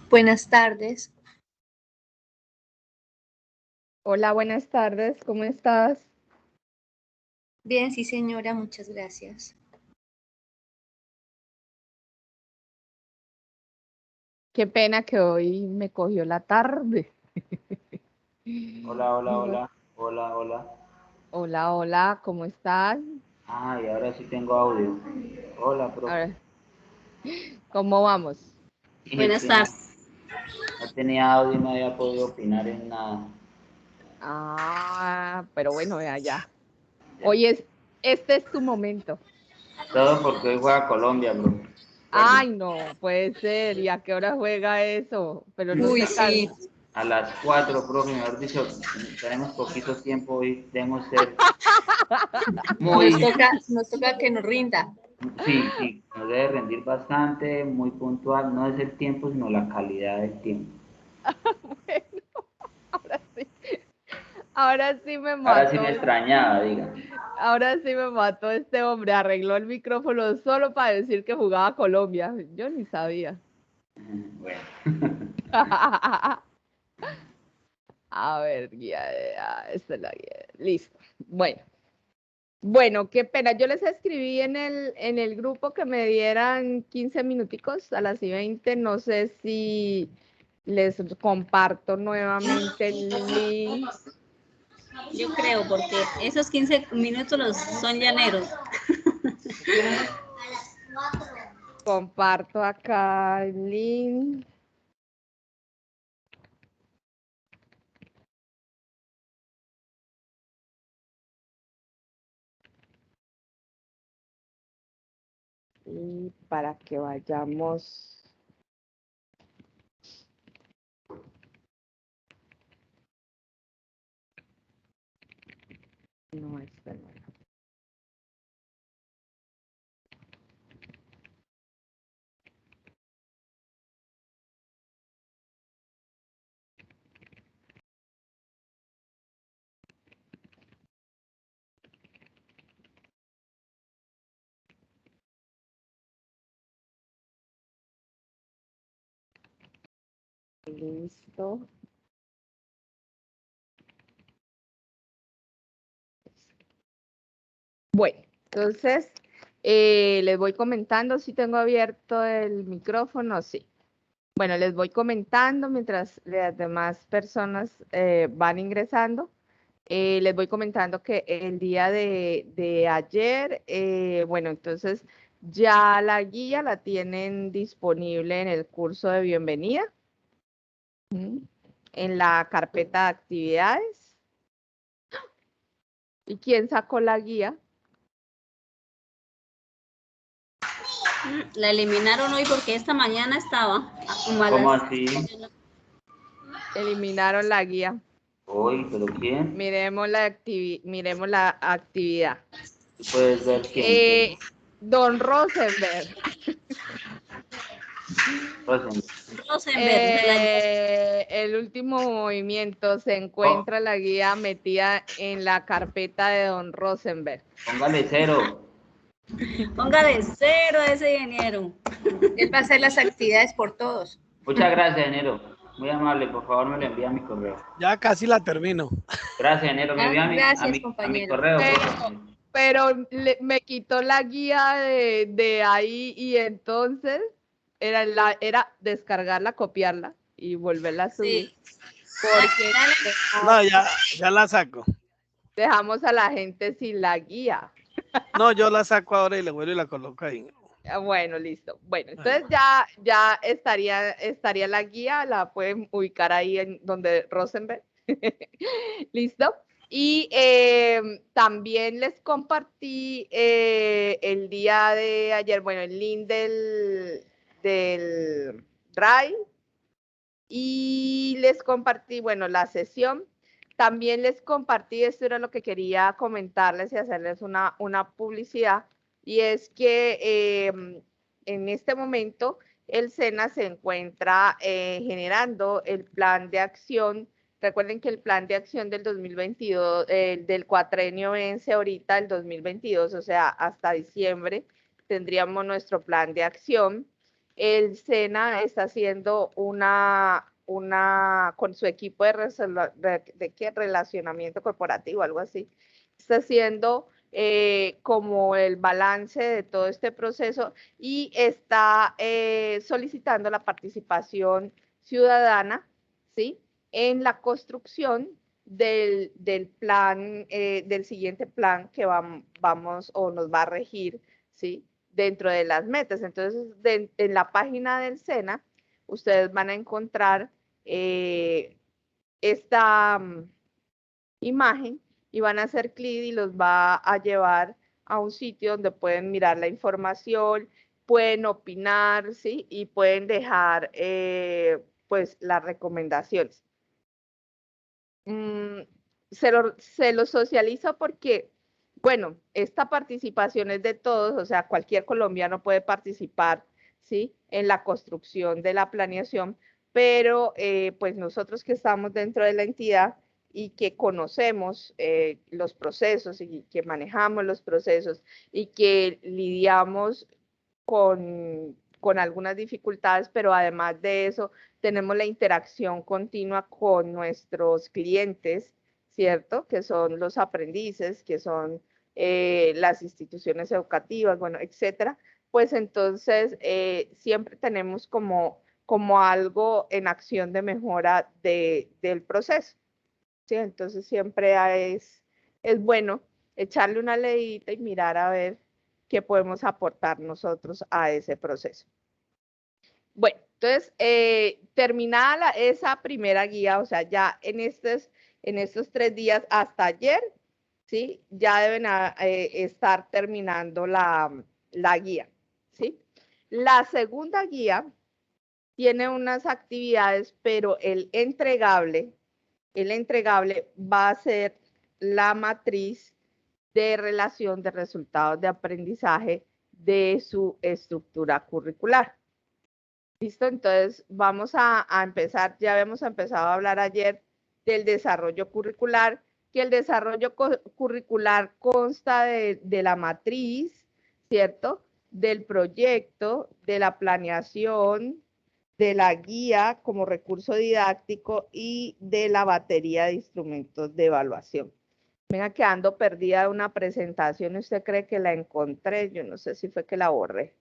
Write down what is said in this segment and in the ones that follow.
Buenas tardes. Hola, buenas tardes, ¿cómo estás? Bien, sí, señora, muchas gracias. Qué pena que hoy me cogió la tarde. Hola, hola, hola, hola, hola. Hola, hola, ¿cómo estás? Ah, y ahora sí tengo audio. Hola, A profe. ver, ¿cómo vamos? Y es Buenas que tardes. no tenía audio y no había podido opinar en nada. Pero bueno, vea ya. Ya. Este es tu momento. Todo porque hoy juega Colombia, bro. Recuerden. Ay, no, puede ser. ¿Y a qué hora juega eso? Pero no Uy, se sí. cansa. A las 4, profe, mejor dicho, tenemos poquito tiempo y debemos ser Nos muy, toca, nos toca que nos rinda. sí, sí, nos debe rendir bastante, muy puntual. No es el tiempo, sino la calidad del tiempo. Bueno, ahora sí. Ahora sí me Ahora sí mató. me extrañaba, diga. Ahora sí me mató este hombre. Arregló el micrófono solo para decir que jugaba Colombia. Yo ni sabía. Bueno. A ver, guía. Esta es la guía. Listo. Bueno, qué pena. Yo les escribí en el grupo que me dieran 15 minuticos a las y 20. No sé si les comparto nuevamente el link. Yo creo, porque esos 15 minutos son llaneros. Comparto acá el link. Y para que vayamos. No, esta no era. Listo. Bueno, entonces les voy comentando si tengo abierto el micrófono, sí. Bueno, les voy comentando mientras las demás personas van ingresando. Les voy comentando que el día de ayer, bueno, entonces ya la guía la tienen disponible en el curso de bienvenida, en la carpeta de actividades. ¿Y quién sacó la guía? La eliminaron hoy porque esta mañana estaba como a ¿Cómo las... así? Eliminaron la guía. Hoy, ¿pero quién? Miremos miremos la actividad. Tú puedes ver quién. Don Rosenberg. Rosen. Rosenberg, se la llevó. El último movimiento se Oh, encuentra la guía metida en la carpeta de Don Rosenberg. póngale 0. Póngale 0 a ese ingeniero. Él va a hacer las actividades por todos. Muchas gracias, Enero. Muy amable, por favor me lo envía a mi correo. Ya casi la termino. Gracias, Enero. Me Ah, envía gracias, a mi compañero. correo, Pero, profe. pero me quitó la guía de ahí y entonces era descargarla, copiarla y volverla a subir. Sí. Porque No, ya la saco. dejamos a la gente sin la guía. No, yo la saco ahora y le vuelvo y la coloco ahí. Bueno, listo. Bueno, entonces ya estaría la guía, la pueden ubicar ahí en donde Rosenberg. ¿Listo? Y también les compartí el día de ayer, bueno, el link del Drive y les compartí, bueno, la sesión. También les compartí, esto era lo que quería comentarles y hacerles una publicidad, y es que en este momento el SENA se encuentra generando el plan de acción. Recuerden que el plan de acción del 2022, del cuatrenio vence ahorita el 2022, o sea, hasta diciembre tendríamos nuestro plan de acción. el SENA está haciendo con su equipo de relacionamiento corporativo, algo así, está haciendo como el balance de todo este proceso y está solicitando la participación ciudadana, ¿sí?, en la construcción del plan, del siguiente plan que vamos o nos va a regir, ¿sí?, dentro de las metas. Entonces, en la página del SENA, ustedes van a encontrar esta imagen y van a hacer clic y los va a llevar a un sitio donde pueden mirar la información, pueden opinar, ¿sí?, y pueden dejar pues las recomendaciones. Se lo socializo porque, bueno, esta participación es de todos, o sea, cualquier colombiano puede participar, ¿sí?, en la construcción de la planeación, pero pues nosotros que estamos dentro de la entidad y que conocemos los procesos y que manejamos los procesos y que lidiamos con algunas dificultades, pero además de eso tenemos la interacción continua con nuestros clientes, ¿cierto?, que son los aprendices, que son las instituciones educativas, bueno, etcétera. Pues entonces siempre tenemos como algo en acción de mejora del proceso, ¿sí? Entonces siempre es bueno echarle una leidita y mirar a ver qué podemos aportar nosotros a ese proceso. Bueno, entonces, terminada esa primera guía, o sea, ya en estos 3 días hasta ayer, ¿sí?, ya deben estar terminando la guía, ¿sí? La segunda guía tiene unas actividades, pero el entregable va a ser la matriz de relación de resultados de aprendizaje de su estructura curricular. ¿Listo? Entonces vamos a empezar, ya habíamos empezado a hablar ayer del desarrollo curricular, que el desarrollo curricular consta de la matriz, ¿cierto?, del proyecto, de la planeación, de la guía como recurso didáctico y de la batería de instrumentos de evaluación. Venga, quedando perdida una presentación, ¿usted cree que la encontré? Yo no sé si fue que la borré.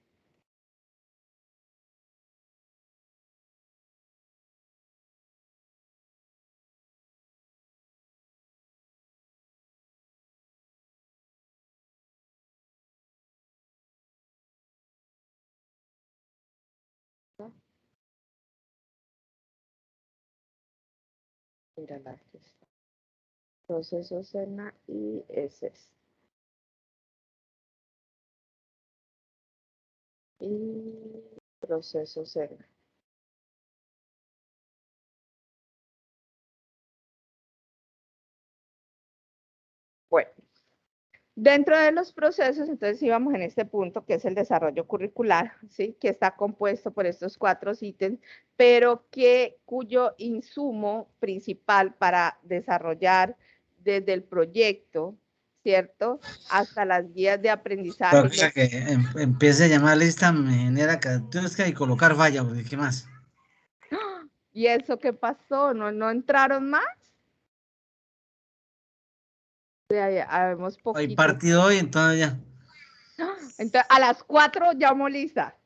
Mira la que está. Proceso SENA y ese es. Y proceso SENA. Bueno, dentro de los procesos, entonces íbamos en este punto que es el desarrollo curricular, ¿sí?, que está compuesto por estos 4 ítems, pero cuyo insumo principal para desarrollar desde el proyecto, ¿cierto?, hasta las guías de aprendizaje. O sea, que empiece a llamar lista, me genera que tienes que colocar falla, porque ¿qué más? ¿Y eso qué pasó? ¿No entraron más? Habemos poquito. Hay partido hoy, entonces ya. Entonces, a las 4 llamo lista.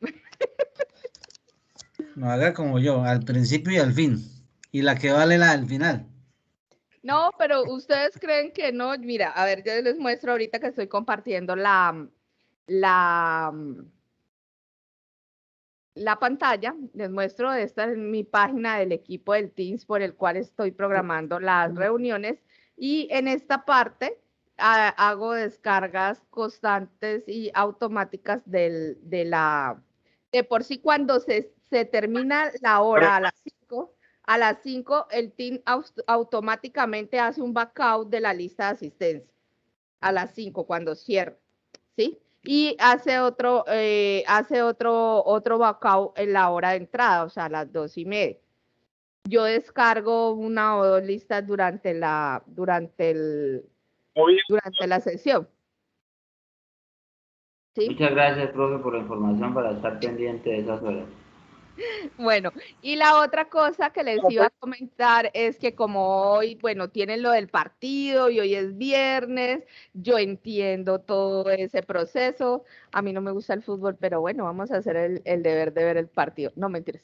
No haga como yo, al principio y al fin. Y la que vale la del final. No, pero ustedes creen que no. Mira, a ver, yo les muestro ahorita que estoy compartiendo la pantalla. Les muestro, esta es mi página del equipo del Teams por el cual estoy programando las reuniones. Y en esta parte hago descargas constantes y automáticas de por sí cuando se termina la hora a las 5 el team automáticamente hace un backup de la lista de asistencia a las 5 cuando cierra, ¿sí? Y hace otro backup en la hora de entrada, o sea, a las 2:30. Yo descargo 1 o 2 listas durante la sesión. ¿Sí? Muchas gracias, profe, por la información para estar pendiente de esas horas. Bueno, y la otra cosa que les iba a comentar es que como hoy, bueno, tienen lo del partido y hoy es viernes, yo entiendo todo ese proceso. A mí no me gusta el fútbol, pero bueno, vamos a hacer el deber de ver el partido. No, mentiras.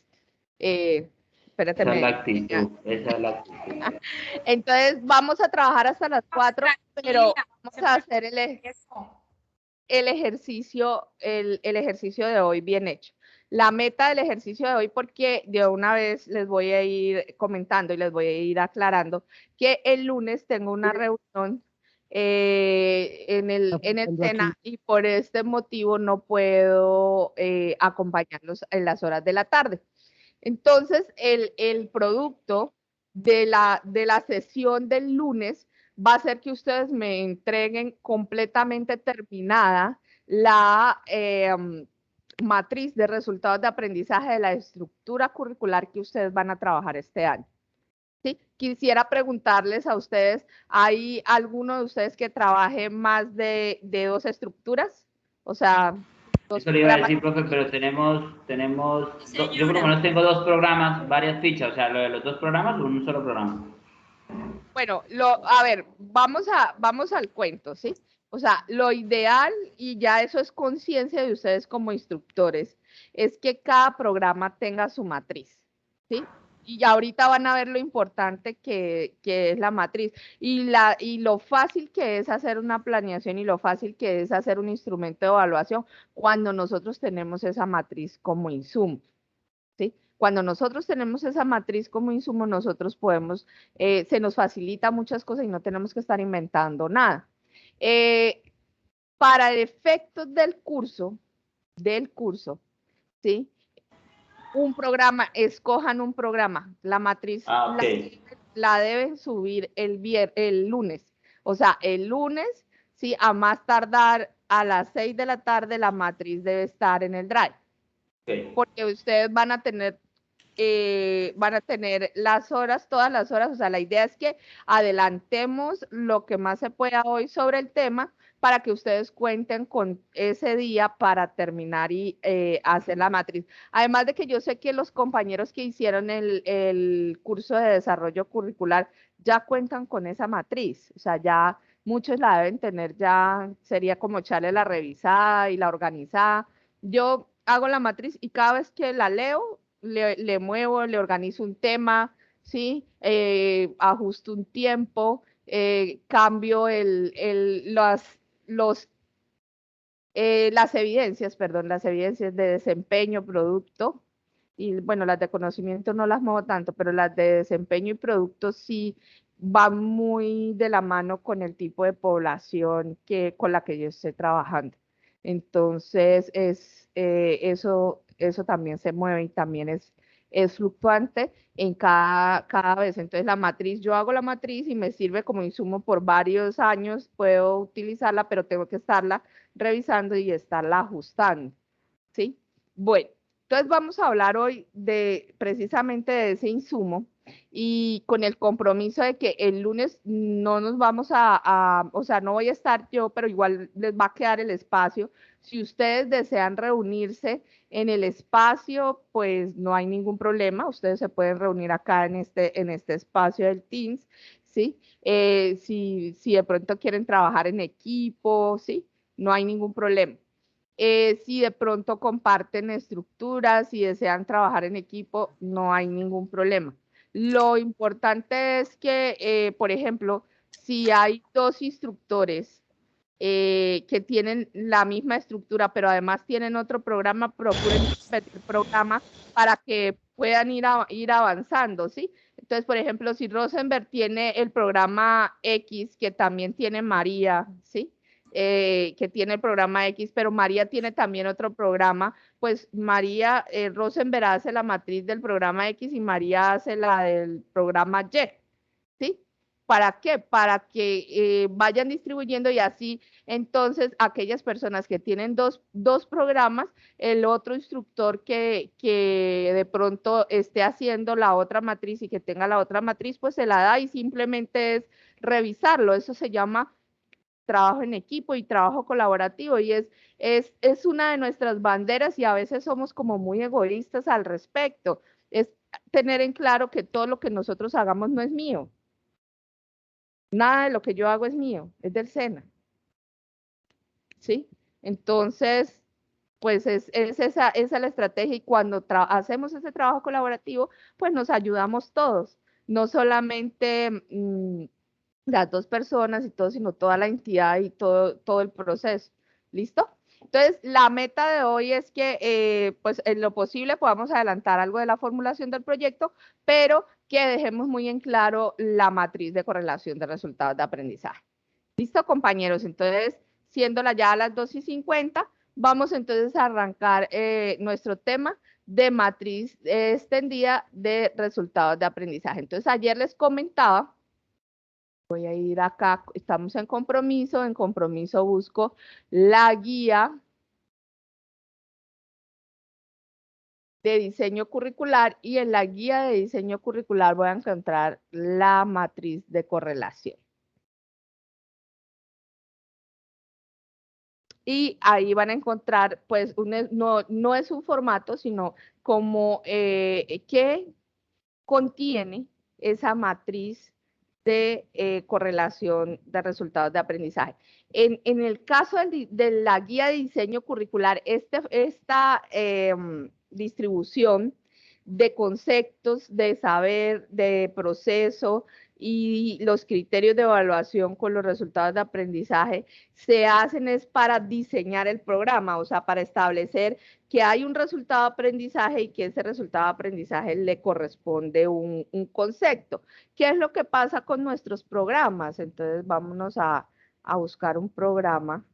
Espérate, Esa es la actitud, esa es la actitud. Entonces vamos a trabajar hasta las 4, pero vamos a hacer el ejercicio, el ejercicio de hoy bien hecho. La meta del ejercicio de hoy, porque de una vez les voy a ir comentando y les voy a ir aclarando que el lunes tengo una reunión en el SENA y por este motivo no puedo acompañarlos en las horas de la tarde. Entonces, el producto de la sesión del lunes va a ser que ustedes me entreguen completamente terminada la matriz de resultados de aprendizaje de la estructura curricular que ustedes van a trabajar este año. ¿Sí? Quisiera preguntarles a ustedes, ¿hay alguno de ustedes que trabaje más de 2 estructuras? O sea, Eso le iba a decir, profe, pero yo por lo menos tengo 2 programas, varias fichas, o sea, lo de los 2 programas o un solo programa. Bueno, a ver, vamos al cuento, ¿sí? O sea, lo ideal, y ya eso es conciencia de ustedes como instructores, es que cada programa tenga su matriz, ¿sí? Y ahorita van a ver lo importante que es la matriz y lo fácil que es hacer una planeación y lo fácil que es hacer un instrumento de evaluación cuando nosotros tenemos esa matriz como insumo. ¿Sí? Cuando nosotros tenemos esa matriz como insumo, nosotros podemos, se nos facilita muchas cosas y no tenemos que estar inventando nada. Para efectos del curso, ¿sí? Un programa, escojan un programa, la matriz la deben subir el lunes. O sea, el lunes, sí, a más tardar a las 6 de la tarde, la matriz debe estar en el Drive. Porque ustedes van a tener las horas, todas las horas, o sea, la idea es que adelantemos lo que más se pueda hoy sobre el tema para que ustedes cuenten con ese día para terminar y hacer la matriz. Además de que yo sé que los compañeros que hicieron el curso de desarrollo curricular ya cuentan con esa matriz, o sea, ya muchos la deben tener, ya sería como echarle la revisada y la organizada. Yo hago la matriz y cada vez que la leo, le muevo, le organizo un tema, ¿sí? Ajusto un tiempo, cambio las evidencias, perdón, las evidencias de desempeño, producto, y bueno, las de conocimiento no las muevo tanto, pero las de desempeño y producto sí van muy de la mano con el tipo de población con la que yo estoy trabajando. Entonces, eso también se mueve y también es fluctuante en cada vez. Entonces, la matriz, yo hago la matriz y me sirve como insumo por varios años, puedo utilizarla, pero tengo que estarla revisando y estarla ajustando, ¿sí? Bueno, entonces vamos a hablar hoy precisamente de ese insumo y con el compromiso de que el lunes no nos vamos o sea, no voy a estar yo, pero igual les va a quedar el espacio. Si ustedes desean reunirse en el espacio, pues no hay ningún problema. Ustedes se pueden reunir acá en este espacio del Teams, ¿sí? Si de pronto quieren trabajar en equipo, ¿sí? No hay ningún problema. Si de pronto comparten estructuras, si desean trabajar en equipo, no hay ningún problema. Lo importante es que, por ejemplo, si hay 2 instructores que tienen la misma estructura, pero además tienen otro programa, procuren repetir programa para que puedan ir avanzando, ¿sí? Entonces, por ejemplo, si Rosenberg tiene el programa X, que también tiene María, ¿sí? Que tiene el programa X, pero María tiene también otro programa, pues María, Rosenberg hace la matriz del programa X y María hace la del programa Y, ¿sí? ¿Para qué? Para que vayan distribuyendo y así, entonces, aquellas personas que tienen dos programas, el otro instructor que de pronto esté haciendo la otra matriz y que tenga la otra matriz, pues se la da y simplemente es revisarlo. Eso se llama trabajo en equipo y trabajo colaborativo, y es una de nuestras banderas, y a veces somos como muy egoístas al respecto. Es tener en claro que todo lo que nosotros hagamos no es mío. Nada de lo que yo hago es mío, es del SENA. ¿Sí? Entonces, pues es esa la estrategia, y cuando hacemos ese trabajo colaborativo, pues nos ayudamos todos, no solamente las dos personas y todo, sino toda la entidad y todo el proceso. ¿Listo? Entonces, la meta de hoy es que, pues, en lo posible podamos adelantar algo de la formulación del proyecto, pero que dejemos muy en claro la matriz de correlación de resultados de aprendizaje. ¿Listo, compañeros? Entonces, siendo ya a las 2:50, vamos entonces a arrancar nuestro tema de matriz extendida de resultados de aprendizaje. Entonces, ayer les comentaba, voy a ir acá, estamos en compromiso busco la guía de diseño curricular, y en la guía de diseño curricular voy a encontrar la matriz de correlación. Y ahí van a encontrar, pues, no es un formato, sino como que contiene esa matriz de correlación de resultados de aprendizaje. En el caso de la guía de diseño curricular, esta distribución de conceptos, de saber, de proceso y los criterios de evaluación con los resultados de aprendizaje se hacen es para diseñar el programa, o sea, para establecer que hay un resultado de aprendizaje y que ese resultado de aprendizaje le corresponde un concepto. ¿Qué es lo que pasa con nuestros programas? Entonces, vámonos a buscar un programa.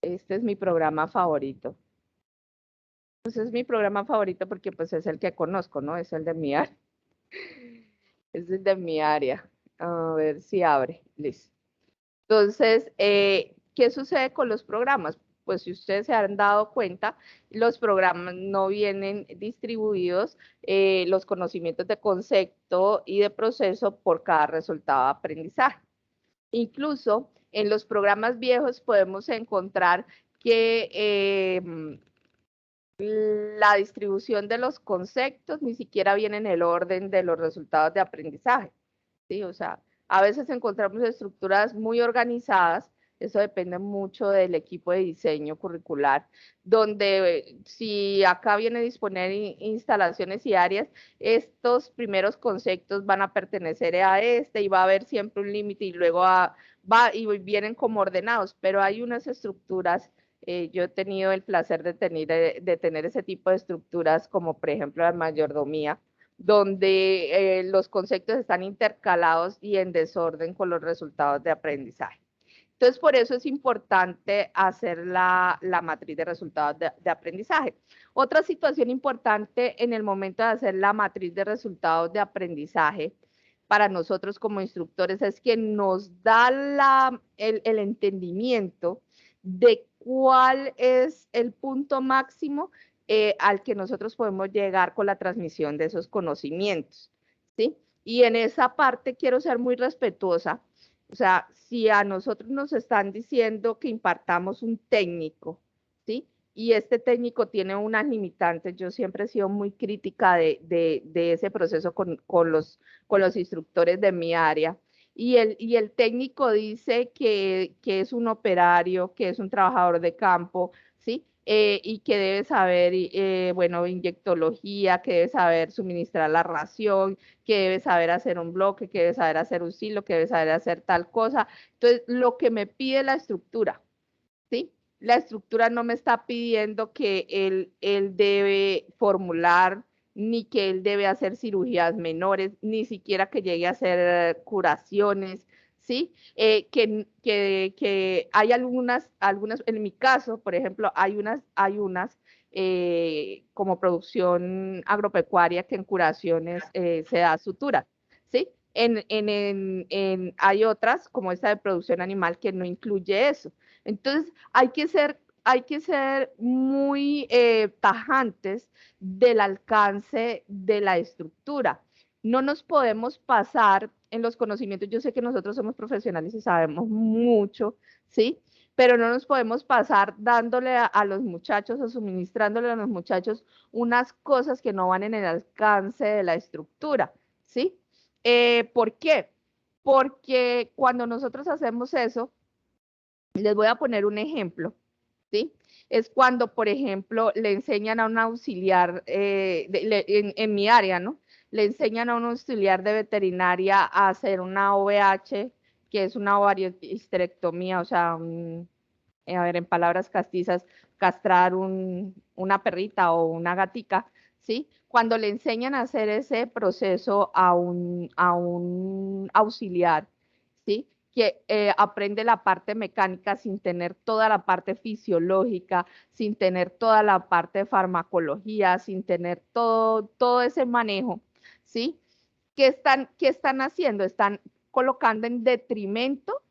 Este es mi programa favorito. Pues es mi programa favorito porque pues es el que conozco, ¿no? Es el de mi área. Es el de mi área. A ver si abre. Listo. Entonces, ¿qué sucede con los programas? Pues si ustedes se han dado cuenta, los programas no vienen distribuidos, los conocimientos de concepto y de proceso por cada resultado de aprendizaje. Incluso en los programas viejos podemos encontrar que la distribución de los conceptos ni siquiera viene en el orden de los resultados de aprendizaje, ¿sí? O sea, a veces encontramos estructuras muy organizadas, eso depende mucho del equipo de diseño curricular, donde si acá viene a disponer instalaciones y áreas, estos primeros conceptos van a pertenecer a este y va a haber siempre un límite y luego y vienen como ordenados, pero hay unas estructuras. Yo he tenido el placer de tener ese tipo de estructuras, como por ejemplo la mayordomía, donde los conceptos están intercalados y en desorden con los resultados de aprendizaje. Entonces, por eso es importante hacer la matriz de resultados de aprendizaje. Otra situación importante en el momento de hacer la matriz de resultados de aprendizaje para nosotros como instructores es que nos da el entendimiento de cuál es el punto máximo al que nosotros podemos llegar con la transmisión de esos conocimientos, ¿sí? Y en esa parte quiero ser muy respetuosa. O sea, si a nosotros nos están diciendo que impartamos un técnico, ¿sí? Y este técnico tiene unas limitantes, yo siempre he sido muy crítica de ese proceso con los instructores de mi área. Y el técnico dice que es un operario, que es un trabajador de campo, ¿sí? Y que debe saber, bueno, inyectología, que debe saber suministrar la ración, que debe saber hacer un bloque, que debe saber hacer un silo, que debe saber hacer tal cosa. Entonces, lo que me pide la estructura, ¿sí? La estructura no me está pidiendo que él debe formular, ni que él debe hacer cirugías menores, ni siquiera que llegue a hacer curaciones, ¿sí? Que hay algunas, en mi caso, por ejemplo, hay unas como producción agropecuaria que en curaciones se da sutura, ¿sí? Hay otras, como esta de producción animal, que no incluye eso. Entonces, hay que ser hay que ser muy tajantes del alcance de la estructura. No nos podemos pasar en los conocimientos. Yo sé que nosotros somos profesionales y sabemos mucho, ¿sí? Pero no nos podemos pasar dándole a los muchachos o suministrándole a los muchachos unas cosas que no van en el alcance de la estructura, ¿sí? ¿Por qué? Porque cuando nosotros hacemos eso, les voy a poner un ejemplo, ¿sí? Es cuando, por ejemplo, le enseñan a un auxiliar, en mi área, ¿no? Le enseñan a un auxiliar de veterinaria a hacer una OVH, que es una ovariohisterectomía, o sea, a ver, en palabras castizas, castrar una perrita o una gatica, ¿sí? Cuando le enseñan a hacer ese proceso a un auxiliar, ¿sí? Que aprende la parte mecánica sin tener toda la parte fisiológica, sin tener toda la parte de farmacología, sin tener todo ese manejo, ¿sí? ¿Qué están haciendo? Están colocando en detrimento,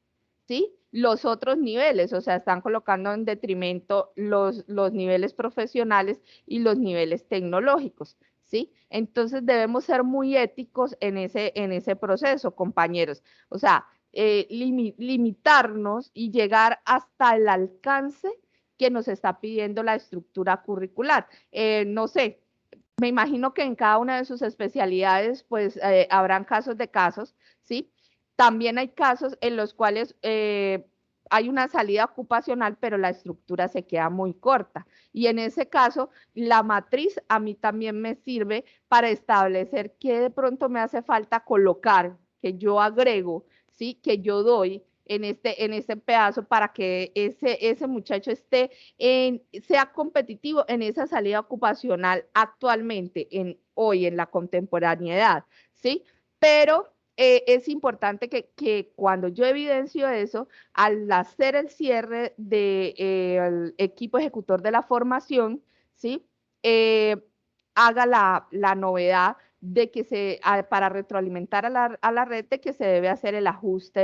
¿sí? Los otros niveles, o sea, están colocando en detrimento los niveles profesionales y los niveles tecnológicos, ¿sí? Entonces debemos ser muy éticos en ese proceso, compañeros. O sea, limitarnos y llegar hasta el alcance que nos está pidiendo la estructura curricular. No sé, me imagino que en cada una de sus especialidades, pues, habrán casos de casos, ¿sí? También hay casos en los cuales hay una salida ocupacional, pero la estructura se queda muy corta. Y en ese caso, la matriz a mí también me sirve para establecer qué de pronto me hace falta colocar, que yo agrego, ¿sí? Que yo doy en este pedazo para que ese muchacho sea competitivo en esa salida ocupacional actualmente, hoy en la contemporaneidad, ¿sí? Pero es importante que cuando yo evidencio eso, al hacer el cierre del equipo ejecutor de la formación, ¿sí? Haga la novedad de que para retroalimentar a la red, de que se debe hacer el ajuste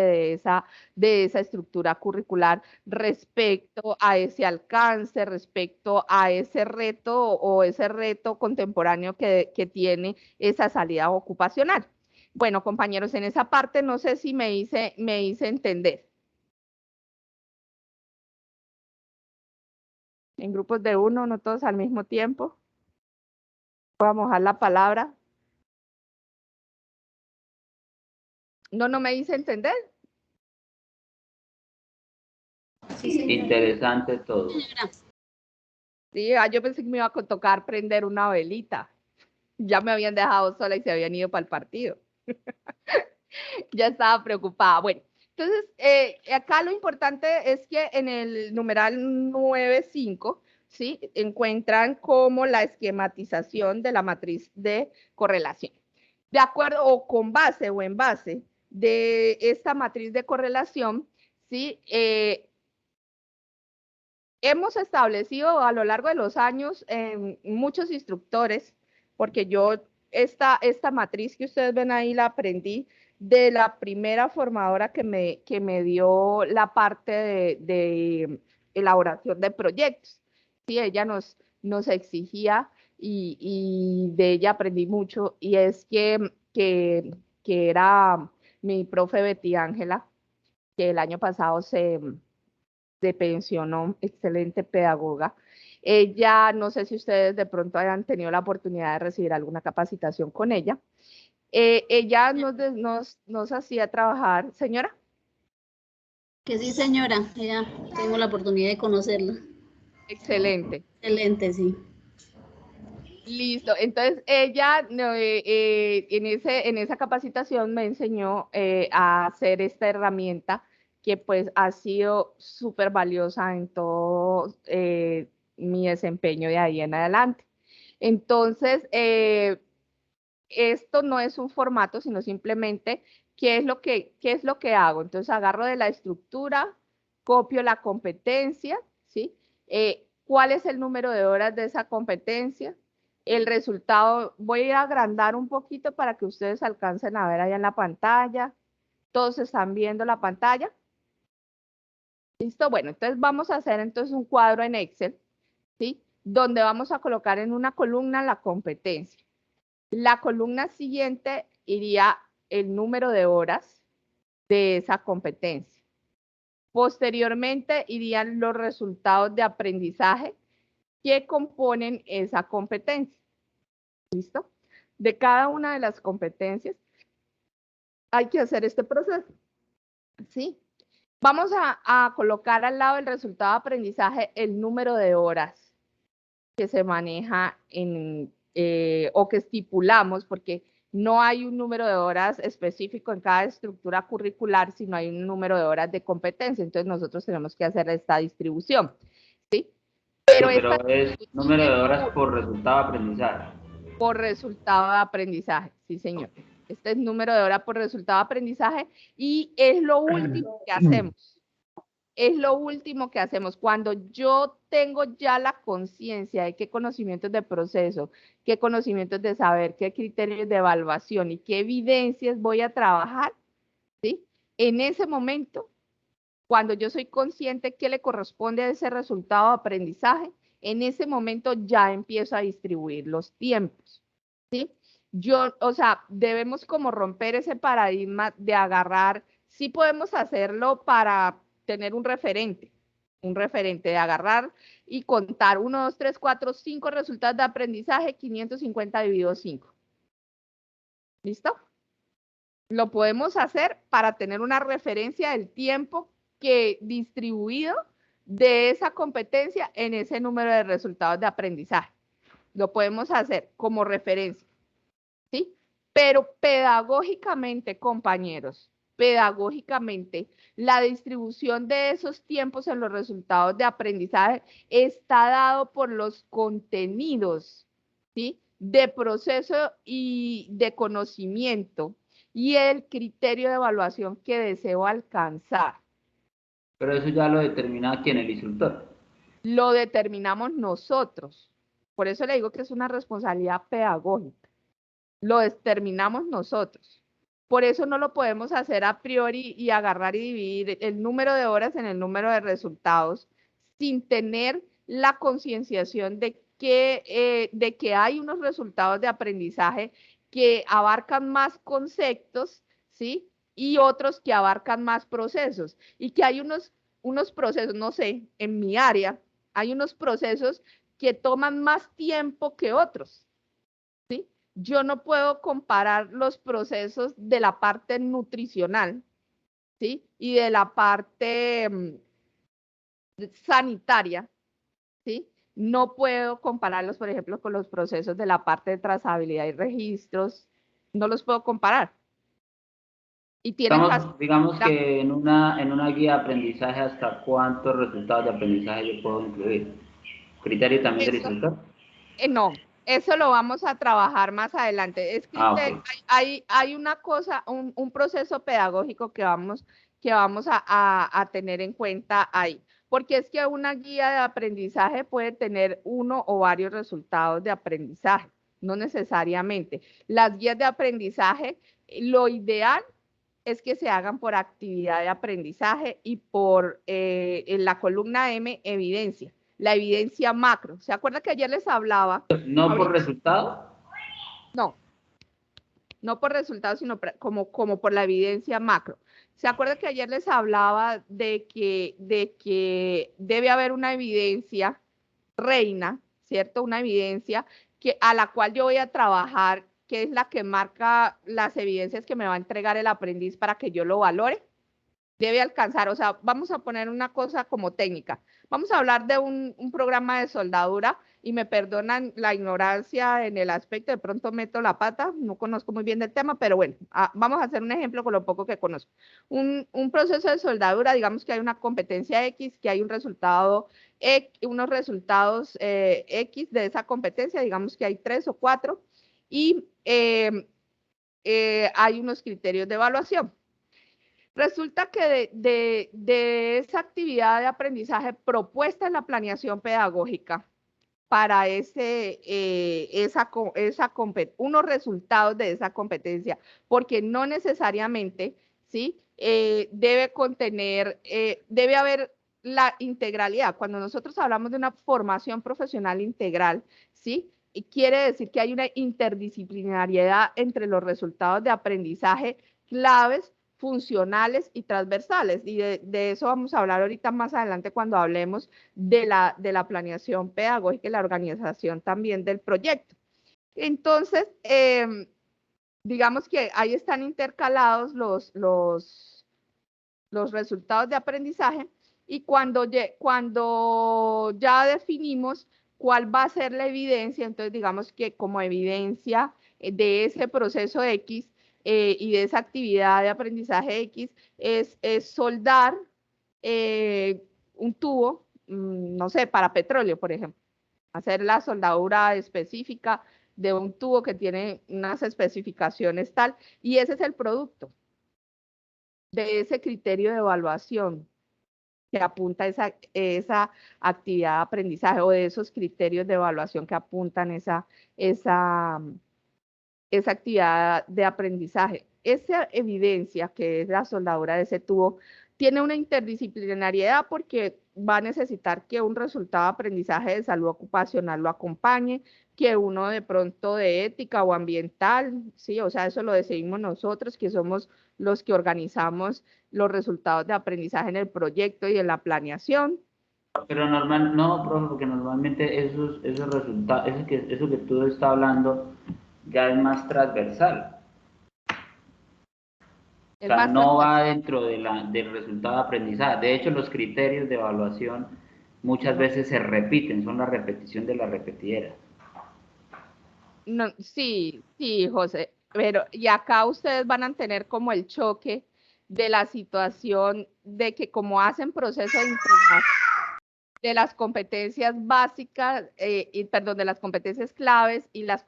de esa estructura curricular respecto a ese alcance, respecto a ese reto o ese reto contemporáneo que tiene esa salida ocupacional. Bueno, compañeros, en esa parte no sé si me hice entender. En grupos de uno, no todos al mismo tiempo. Voy a mojar la palabra. No me hice entender. Sí, señora. Interesante todo. Sí, yo pensé que me iba a tocar prender una velita. Ya me habían dejado sola y se habían ido para el partido. Ya estaba preocupada. Bueno, entonces, acá lo importante es que en el numeral 9.5, ¿sí? Encuentran como la esquematización de la matriz de correlación. De acuerdo o con base o en base de esta matriz de correlación, ¿sí? Hemos establecido a lo largo de los años muchos instructores, porque yo esta matriz que ustedes ven ahí la aprendí de la primera formadora que me dio la parte de elaboración de proyectos. Sí, ella nos exigía y de ella aprendí mucho, y es que era mi profe Betty Ángela, que el año pasado se pensionó, excelente pedagoga. Ella, no sé si ustedes de pronto hayan tenido la oportunidad de recibir alguna capacitación con ella. Ella nos hacía trabajar, señora. Que sí, señora, ya tengo la oportunidad de conocerla. Excelente. Excelente, sí. Listo, entonces ella en esa capacitación me enseñó a hacer esta herramienta que pues ha sido súper valiosa en todo mi desempeño de ahí en adelante. Entonces, esto no es un formato, sino simplemente qué es lo que hago. Entonces, agarro de la estructura, copio la competencia, ¿sí? ¿Cuál es el número de horas de esa competencia? El resultado, voy a agrandar un poquito para que ustedes alcancen a ver allá en la pantalla. ¿Todos están viendo la pantalla? ¿Listo? Bueno, entonces vamos a hacer entonces un cuadro en Excel, ¿sí? Donde vamos a colocar en una columna la competencia. La columna siguiente iría el número de horas de esa competencia. Posteriormente irían los resultados de aprendizaje que componen esa competencia. ¿Listo? De cada una de las competencias hay que hacer este proceso. ¿Sí? Vamos a colocar al lado del resultado de aprendizaje el número de horas que se maneja o que estipulamos, porque no hay un número de horas específico en cada estructura curricular, sino hay un número de horas de competencia. Entonces nosotros tenemos que hacer esta distribución. ¿Sí? Pero es número de horas por resultado de aprendizaje. Por resultado de aprendizaje, sí, señor. Este es número de horas por resultado de aprendizaje y es lo último que hacemos. Es lo último que hacemos. Cuando yo tengo ya la conciencia de qué conocimientos de proceso, qué conocimientos de saber, qué criterios de evaluación y qué evidencias voy a trabajar, ¿sí? En ese momento, cuando yo soy consciente qué le corresponde a ese resultado de aprendizaje, en ese momento ya empiezo a distribuir los tiempos, ¿sí? O sea, debemos como romper ese paradigma de agarrar, sí podemos hacerlo para tener un referente de agarrar y contar 1, 2, 3, 4, 5 resultados de aprendizaje, 550 dividido 5. ¿Listo? Lo podemos hacer para tener una referencia del tiempo que distribuido de esa competencia en ese número de resultados de aprendizaje. Lo podemos hacer como referencia, ¿sí? Pero pedagógicamente, compañeros, pedagógicamente, la distribución de esos tiempos en los resultados de aprendizaje está dado por los contenidos, ¿sí? De proceso y de conocimiento y el criterio de evaluación que deseo alcanzar. Pero eso ya lo determina quién, el instructor. Lo determinamos nosotros. Por eso le digo que es una responsabilidad pedagógica. Lo determinamos nosotros. Por eso no lo podemos hacer a priori y agarrar y dividir el número de horas en el número de resultados sin tener la concienciación de que hay unos resultados de aprendizaje que abarcan más conceptos, ¿sí? Y otros que abarcan más procesos. Y que hay unos procesos, no sé, en mi área, hay unos procesos que toman más tiempo que otros. Yo no puedo comparar los procesos de la parte nutricional, ¿sí? Y de la parte sanitaria, ¿sí? No puedo compararlos, por ejemplo, con los procesos de la parte de trazabilidad y registros. No los puedo comparar. Y tienen digamos que en una guía de aprendizaje, ¿hasta cuántos resultados de aprendizaje yo puedo incluir? ¿Criterio también del instructor? No. Eso lo vamos a trabajar más adelante. Es que hay una cosa, un proceso pedagógico que vamos a tener en cuenta ahí. Porque es que una guía de aprendizaje puede tener uno o varios resultados de aprendizaje, no necesariamente. Las guías de aprendizaje, lo ideal es que se hagan por actividad de aprendizaje y por en la columna M, evidencia. La evidencia macro. ¿Se acuerda que ayer les hablaba? ¿No por resultado? No. No por resultado, sino como por la evidencia macro. ¿Se acuerda que ayer les hablaba de que debe haber una evidencia reina, ¿cierto? Una evidencia a la cual yo voy a trabajar, que es la que marca las evidencias que me va a entregar el aprendiz para que yo lo valore? Debe alcanzar, o sea, vamos a poner una cosa como técnica. Vamos a hablar de un programa de soldadura y me perdonan la ignorancia en el aspecto, de pronto meto la pata, no conozco muy bien del tema, pero bueno, vamos a hacer un ejemplo con lo poco que conozco. Un proceso de soldadura, digamos que hay una competencia X, que hay un resultado, unos resultados X de esa competencia, digamos que hay 3 o 4, y hay unos criterios de evaluación. Resulta que de esa actividad de aprendizaje propuesta en la planeación pedagógica para unos resultados de esa competencia, porque no necesariamente, ¿sí? Debe haber la integralidad. Cuando nosotros hablamos de una formación profesional integral, ¿sí? Y quiere decir que hay una interdisciplinariedad entre los resultados de aprendizaje claves, funcionales y transversales. Y de eso vamos a hablar ahorita más adelante cuando hablemos de la planeación pedagógica y la organización también del proyecto. Entonces, digamos que ahí están intercalados los resultados de aprendizaje y cuando ya definimos cuál va a ser la evidencia, entonces digamos que como evidencia de ese proceso X y de esa actividad de aprendizaje X es soldar un tubo, no sé, para petróleo, por ejemplo, hacer la soldadura específica de un tubo que tiene unas especificaciones tal, y ese es el producto de ese criterio de evaluación que apunta esa actividad de aprendizaje o de esos criterios de evaluación que apuntan esa actividad de aprendizaje. Esa evidencia que es la soldadura de ese tubo tiene una interdisciplinariedad porque va a necesitar que un resultado de aprendizaje de salud ocupacional lo acompañe, que uno de pronto de ética o ambiental, sí, o sea, eso lo decidimos nosotros, que somos los que organizamos los resultados de aprendizaje en el proyecto y en la planeación. Pero no, profe, porque normalmente esos resultados, eso que tú estás hablando ya es más transversal. O sea, no va dentro del resultado de aprendizaje. De hecho, los criterios de evaluación muchas veces se repiten, son la repetición de la repetidera. No, sí, José, pero y acá ustedes van a tener como el choque de la situación de que como hacen proceso de integración de las competencias básicas, de las competencias claves y las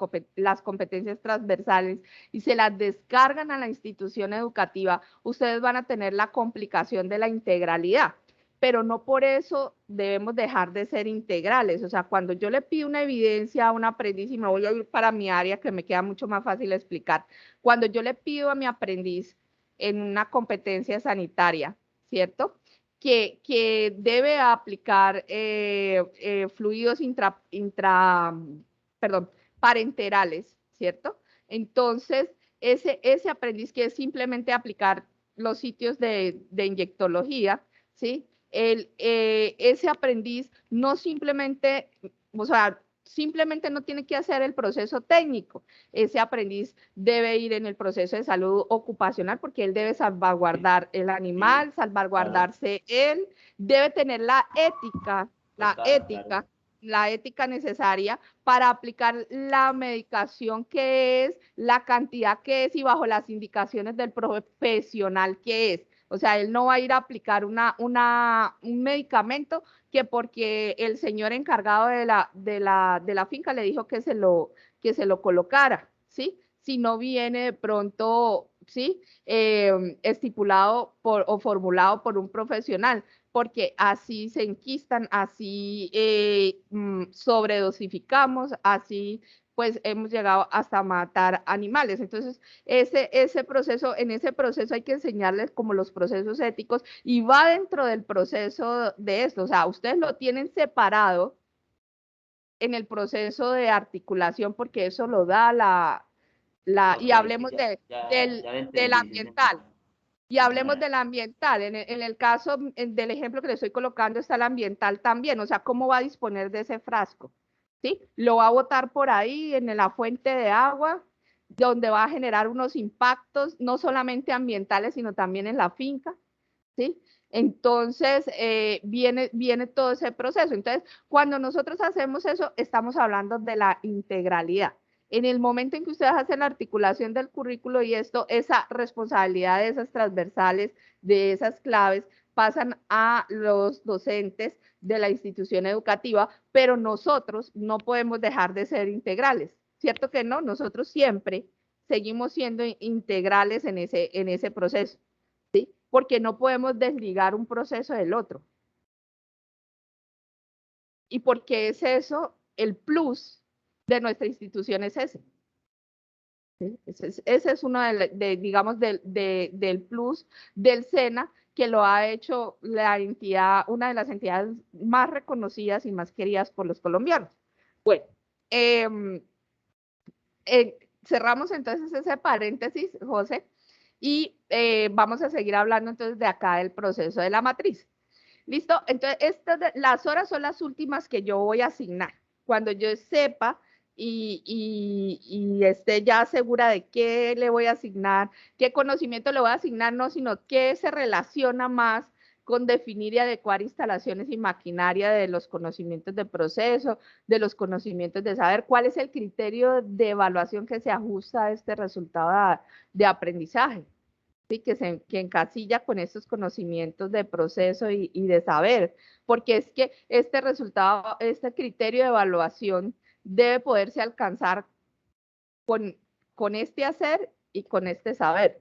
competencias transversales y se las descargan a la institución educativa, ustedes van a tener la complicación de la integralidad, pero no por eso debemos dejar de ser integrales. O sea, cuando yo le pido una evidencia a un aprendiz, y me voy a ir para mi área que me queda mucho más fácil explicar, cuando yo le pido a mi aprendiz en una competencia sanitaria, ¿cierto?, que debe aplicar fluidos parenterales, ¿cierto? Entonces, ese aprendiz que es simplemente aplicar los sitios de inyectología, ¿sí? Ese aprendiz no simplemente, o sea, simplemente no tiene que hacer el proceso técnico. Ese aprendiz debe ir en el proceso de salud ocupacional porque él debe salvaguardar el animal, salvaguardarse él, debe tener la ética necesaria para aplicar la medicación que es, la cantidad que es y bajo las indicaciones del profesional que es. O sea, él no va a ir a aplicar un medicamento que porque el señor encargado de la finca le dijo que se lo colocara, ¿sí? Si no viene de pronto, ¿sí? Estipulado o formulado por un profesional, porque así se enquistan, así sobredosificamos, así pues hemos llegado hasta matar animales. Entonces, en ese proceso hay que enseñarles como los procesos éticos y va dentro del proceso de esto. O sea, ustedes lo tienen separado en el proceso de articulación porque eso lo da y hablemos del ambiental. Y hablemos del ambiental. En el caso del ejemplo que le estoy colocando está el ambiental también. O sea, ¿cómo va a disponer de ese frasco? ¿Sí? Lo va a botar por ahí en la fuente de agua, donde va a generar unos impactos, no solamente ambientales, sino también en la finca, ¿sí? Entonces, viene todo ese proceso. Entonces, cuando nosotros hacemos eso, estamos hablando de la integralidad. En el momento en que ustedes hacen la articulación del currículo y esa responsabilidad de esas transversales, de esas claves, pasan a los docentes de la institución educativa, pero nosotros no podemos dejar de ser integrales, ¿cierto que no? Nosotros siempre seguimos siendo integrales en ese proceso, ¿sí? Porque no podemos desligar un proceso del otro. ¿Y por qué es eso? El plus de nuestra institución es ese. ¿Sí? Ese es uno digamos, del plus del SENA, que lo ha hecho la entidad, una de las entidades más reconocidas y más queridas por los colombianos. Bueno, cerramos entonces ese paréntesis, José, y vamos a seguir hablando entonces de acá del proceso de la matriz. ¿Listo? Entonces, las horas son las últimas que yo voy a asignar. Cuando yo sepa y esté ya segura de qué le voy a asignar, qué conocimiento le voy a asignar, no, sino qué se relaciona más con definir y adecuar instalaciones y maquinaria de los conocimientos de proceso, de los conocimientos de saber, cuál es el criterio de evaluación que se ajusta a este resultado de aprendizaje. ¿Sí? Que encasilla con estos conocimientos de proceso y de saber, porque es que este resultado, este criterio de evaluación debe poderse alcanzar con este hacer y con este saber.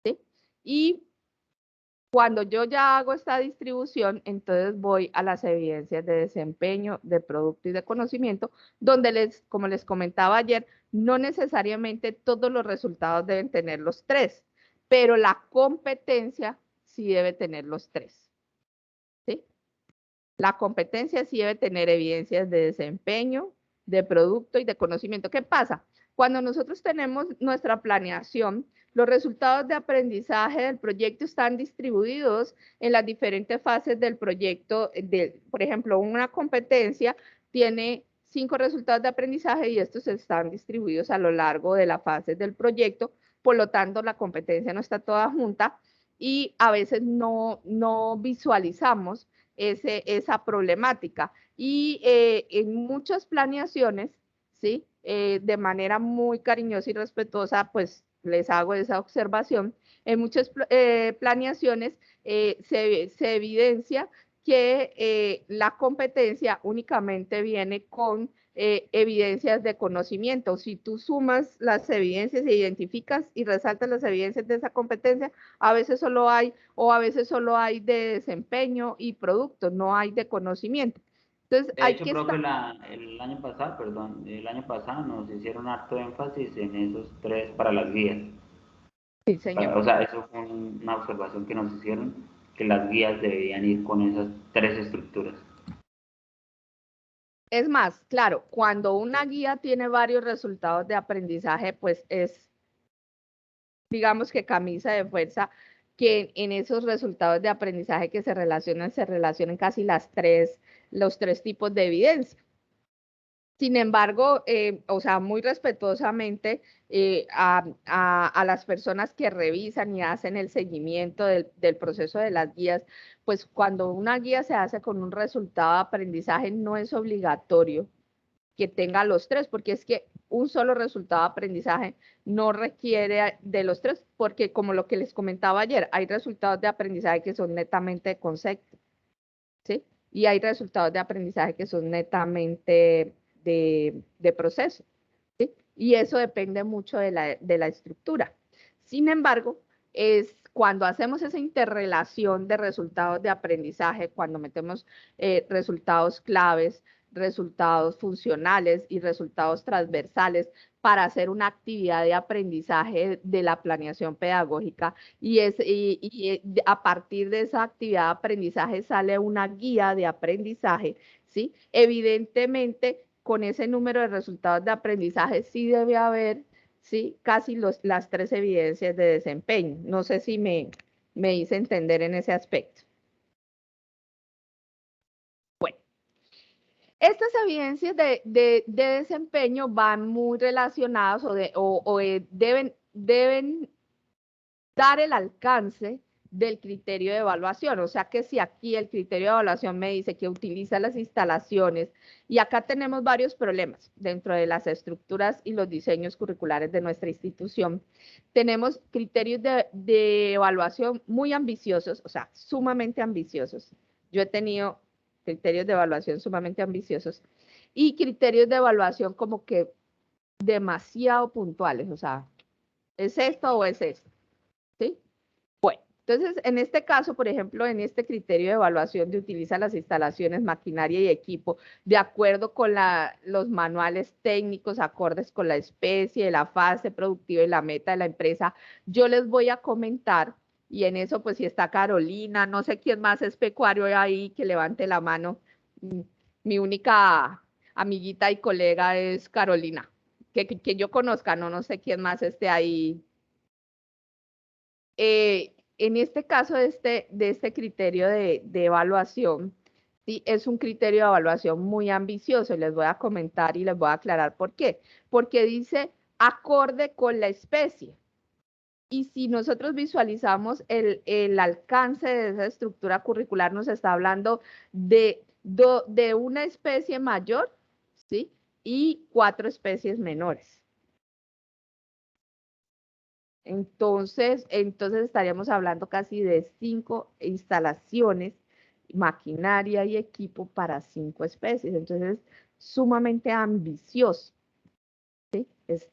¿Sí? Y cuando yo ya hago esta distribución, entonces voy a las evidencias de desempeño, de producto y de conocimiento, donde como les comentaba ayer, no necesariamente todos los resultados deben tener los tres, pero la competencia sí debe tener los tres. ¿Sí? La competencia sí debe tener evidencias de desempeño, de producto y de conocimiento. ¿Qué pasa? Cuando nosotros tenemos nuestra planeación, los resultados de aprendizaje del proyecto están distribuidos en las diferentes fases del proyecto. Por ejemplo, una competencia tiene 5 resultados de aprendizaje y estos están distribuidos a lo largo de la fase del proyecto. Por lo tanto, la competencia no está toda junta y a veces no visualizamos esa problemática. Y en muchas planeaciones, ¿sí? De manera muy cariñosa y respetuosa, pues les hago esa observación. En muchas planeaciones se evidencia que la competencia únicamente viene con evidencias de conocimiento. Si tú sumas las evidencias e identificas y resaltas las evidencias de esa competencia, a veces solo hay, o a veces solo hay de desempeño y producto, no hay de conocimiento. Entonces, De hecho, profe, el año pasado nos hicieron harto énfasis en esos 3 para las guías. Sí, señor. O sea, eso fue una observación que nos hicieron, que las guías deberían ir con esas 3 estructuras. Es más, claro, cuando una guía tiene varios resultados de aprendizaje, pues es, digamos que camisa de fuerza, que en esos resultados de aprendizaje que se relacionan casi los 3 tipos de evidencia. Sin embargo, o sea, muy respetuosamente a las personas que revisan y hacen el seguimiento del proceso de las guías, pues cuando una guía se hace con un resultado de aprendizaje no es obligatorio que tenga los 3, porque es que un solo resultado de aprendizaje no requiere de los 3, porque como lo que les comentaba ayer, hay resultados de aprendizaje que son netamente de concepto, ¿sí? Y hay resultados de aprendizaje que son netamente de proceso, ¿sí? Y eso depende mucho de la estructura. Sin embargo, es cuando hacemos esa interrelación de resultados de aprendizaje, cuando metemos resultados claves, resultados funcionales y resultados transversales para hacer una actividad de aprendizaje de la planeación pedagógica y a partir de esa actividad de aprendizaje sale una guía de aprendizaje, ¿sí? Evidentemente, con ese número de resultados de aprendizaje sí debe haber, ¿sí? Casi las 3 evidencias de desempeño. No sé si me hice entender en ese aspecto. Bueno, estas evidencias de desempeño van muy relacionadas o deben dar el alcance del criterio de evaluación. O sea que si aquí el criterio de evaluación me dice que utiliza las instalaciones, y acá tenemos varios problemas dentro de las estructuras y los diseños curriculares de nuestra institución, tenemos criterios de evaluación muy ambiciosos, o sea, sumamente ambiciosos. Yo he tenido criterios de evaluación sumamente ambiciosos y criterios de evaluación como que demasiado puntuales, o sea, ¿es esto o es esto? ¿Sí? Bueno, entonces en este caso, por ejemplo, en este criterio de evaluación de utiliza las instalaciones, maquinaria y equipo de acuerdo con los manuales técnicos, acordes con la especie, la fase productiva y la meta de la empresa, yo les voy a comentar Y en eso, pues, si está Carolina, no sé quién más es pecuario ahí, que levante la mano. Mi única amiguita y colega es Carolina, que yo conozca, no sé quién más esté ahí. En este caso de este criterio de evaluación, ¿sí? Es un criterio de evaluación muy ambicioso y les voy a comentar y les voy a aclarar por qué. Porque dice acorde con la especie. Y si nosotros visualizamos el alcance de esa estructura curricular, nos está hablando de una especie mayor, ¿sí? Y 4 especies menores. Entonces estaríamos hablando casi de 5 instalaciones, maquinaria y equipo para 5 especies. Entonces, es sumamente ambicioso, ¿sí? Es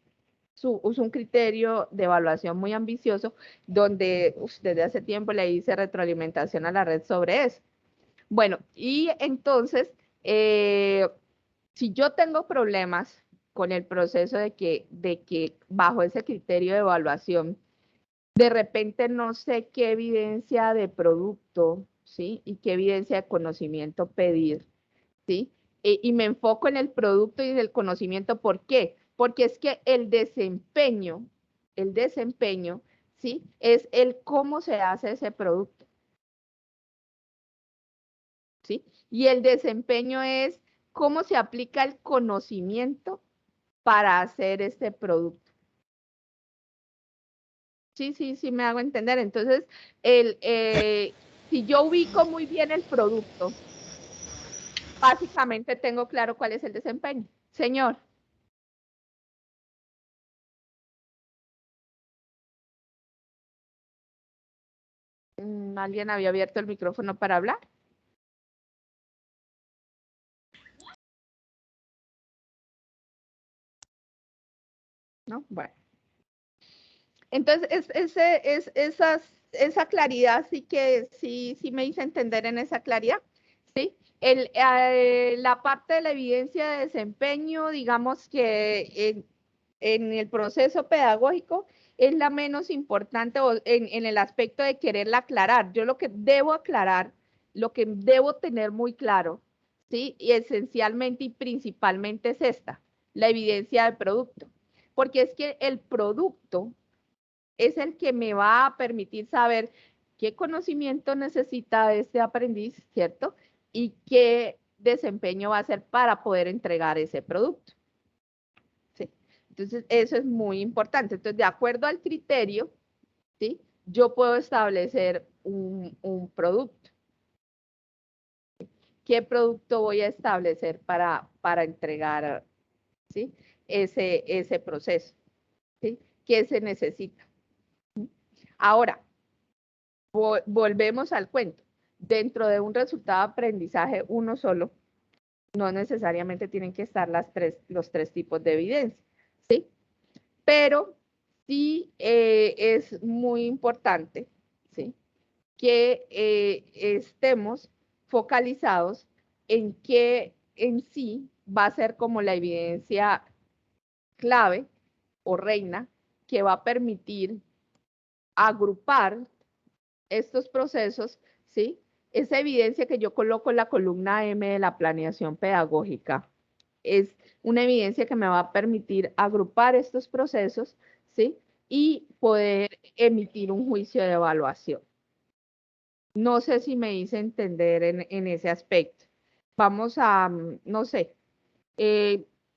un criterio de evaluación muy ambicioso, donde desde hace tiempo le hice retroalimentación a la red sobre eso. Bueno, y entonces, si yo tengo problemas con el proceso de que bajo ese criterio de evaluación, de repente no sé qué evidencia de producto, ¿sí? Y qué evidencia de conocimiento pedir, ¿sí? Y me enfoco en el producto y en el conocimiento. ¿Por qué? Porque es que el desempeño, ¿sí? Es el cómo se hace ese producto, ¿sí? Y el desempeño es cómo se aplica el conocimiento para hacer este producto. Sí, me hago entender. Entonces, si yo ubico muy bien el producto, básicamente tengo claro cuál es el desempeño. Señor. ¿Alguien había abierto el micrófono para hablar? ¿No? Bueno. Entonces, esa claridad sí me hice entender en esa claridad, ¿sí? La parte de la evidencia de desempeño, digamos que en el proceso pedagógico es la menos importante en el aspecto de quererla aclarar. Yo lo que debo aclarar, lo que debo tener muy claro, ¿sí? Y esencialmente y principalmente es la evidencia del producto. Porque es que el producto es el que me va a permitir saber qué conocimiento necesita este aprendiz, ¿cierto? Y qué desempeño va a hacer para poder entregar ese producto. ¿Sí? Entonces, eso es muy importante. Entonces, de acuerdo al criterio, ¿sí? Yo puedo establecer un producto. ¿Qué producto voy a establecer para entregar, ¿sí? ese proceso? ¿Sí? ¿Qué se necesita? Ahora, volvemos al cuento. Dentro de un resultado de aprendizaje uno solo, no necesariamente tienen que estar los 3 tipos de evidencia, ¿sí? Pero sí es muy importante, ¿sí? Que estemos focalizados en qué en sí va a ser como la evidencia clave o reina que va a permitir agrupar estos procesos, ¿sí? Esa evidencia que yo coloco en la columna M de la planeación pedagógica es una evidencia que me va a permitir agrupar estos procesos, ¿sí? Y poder emitir un juicio de evaluación. No sé si me hice entender en ese aspecto. Vamos a, no sé,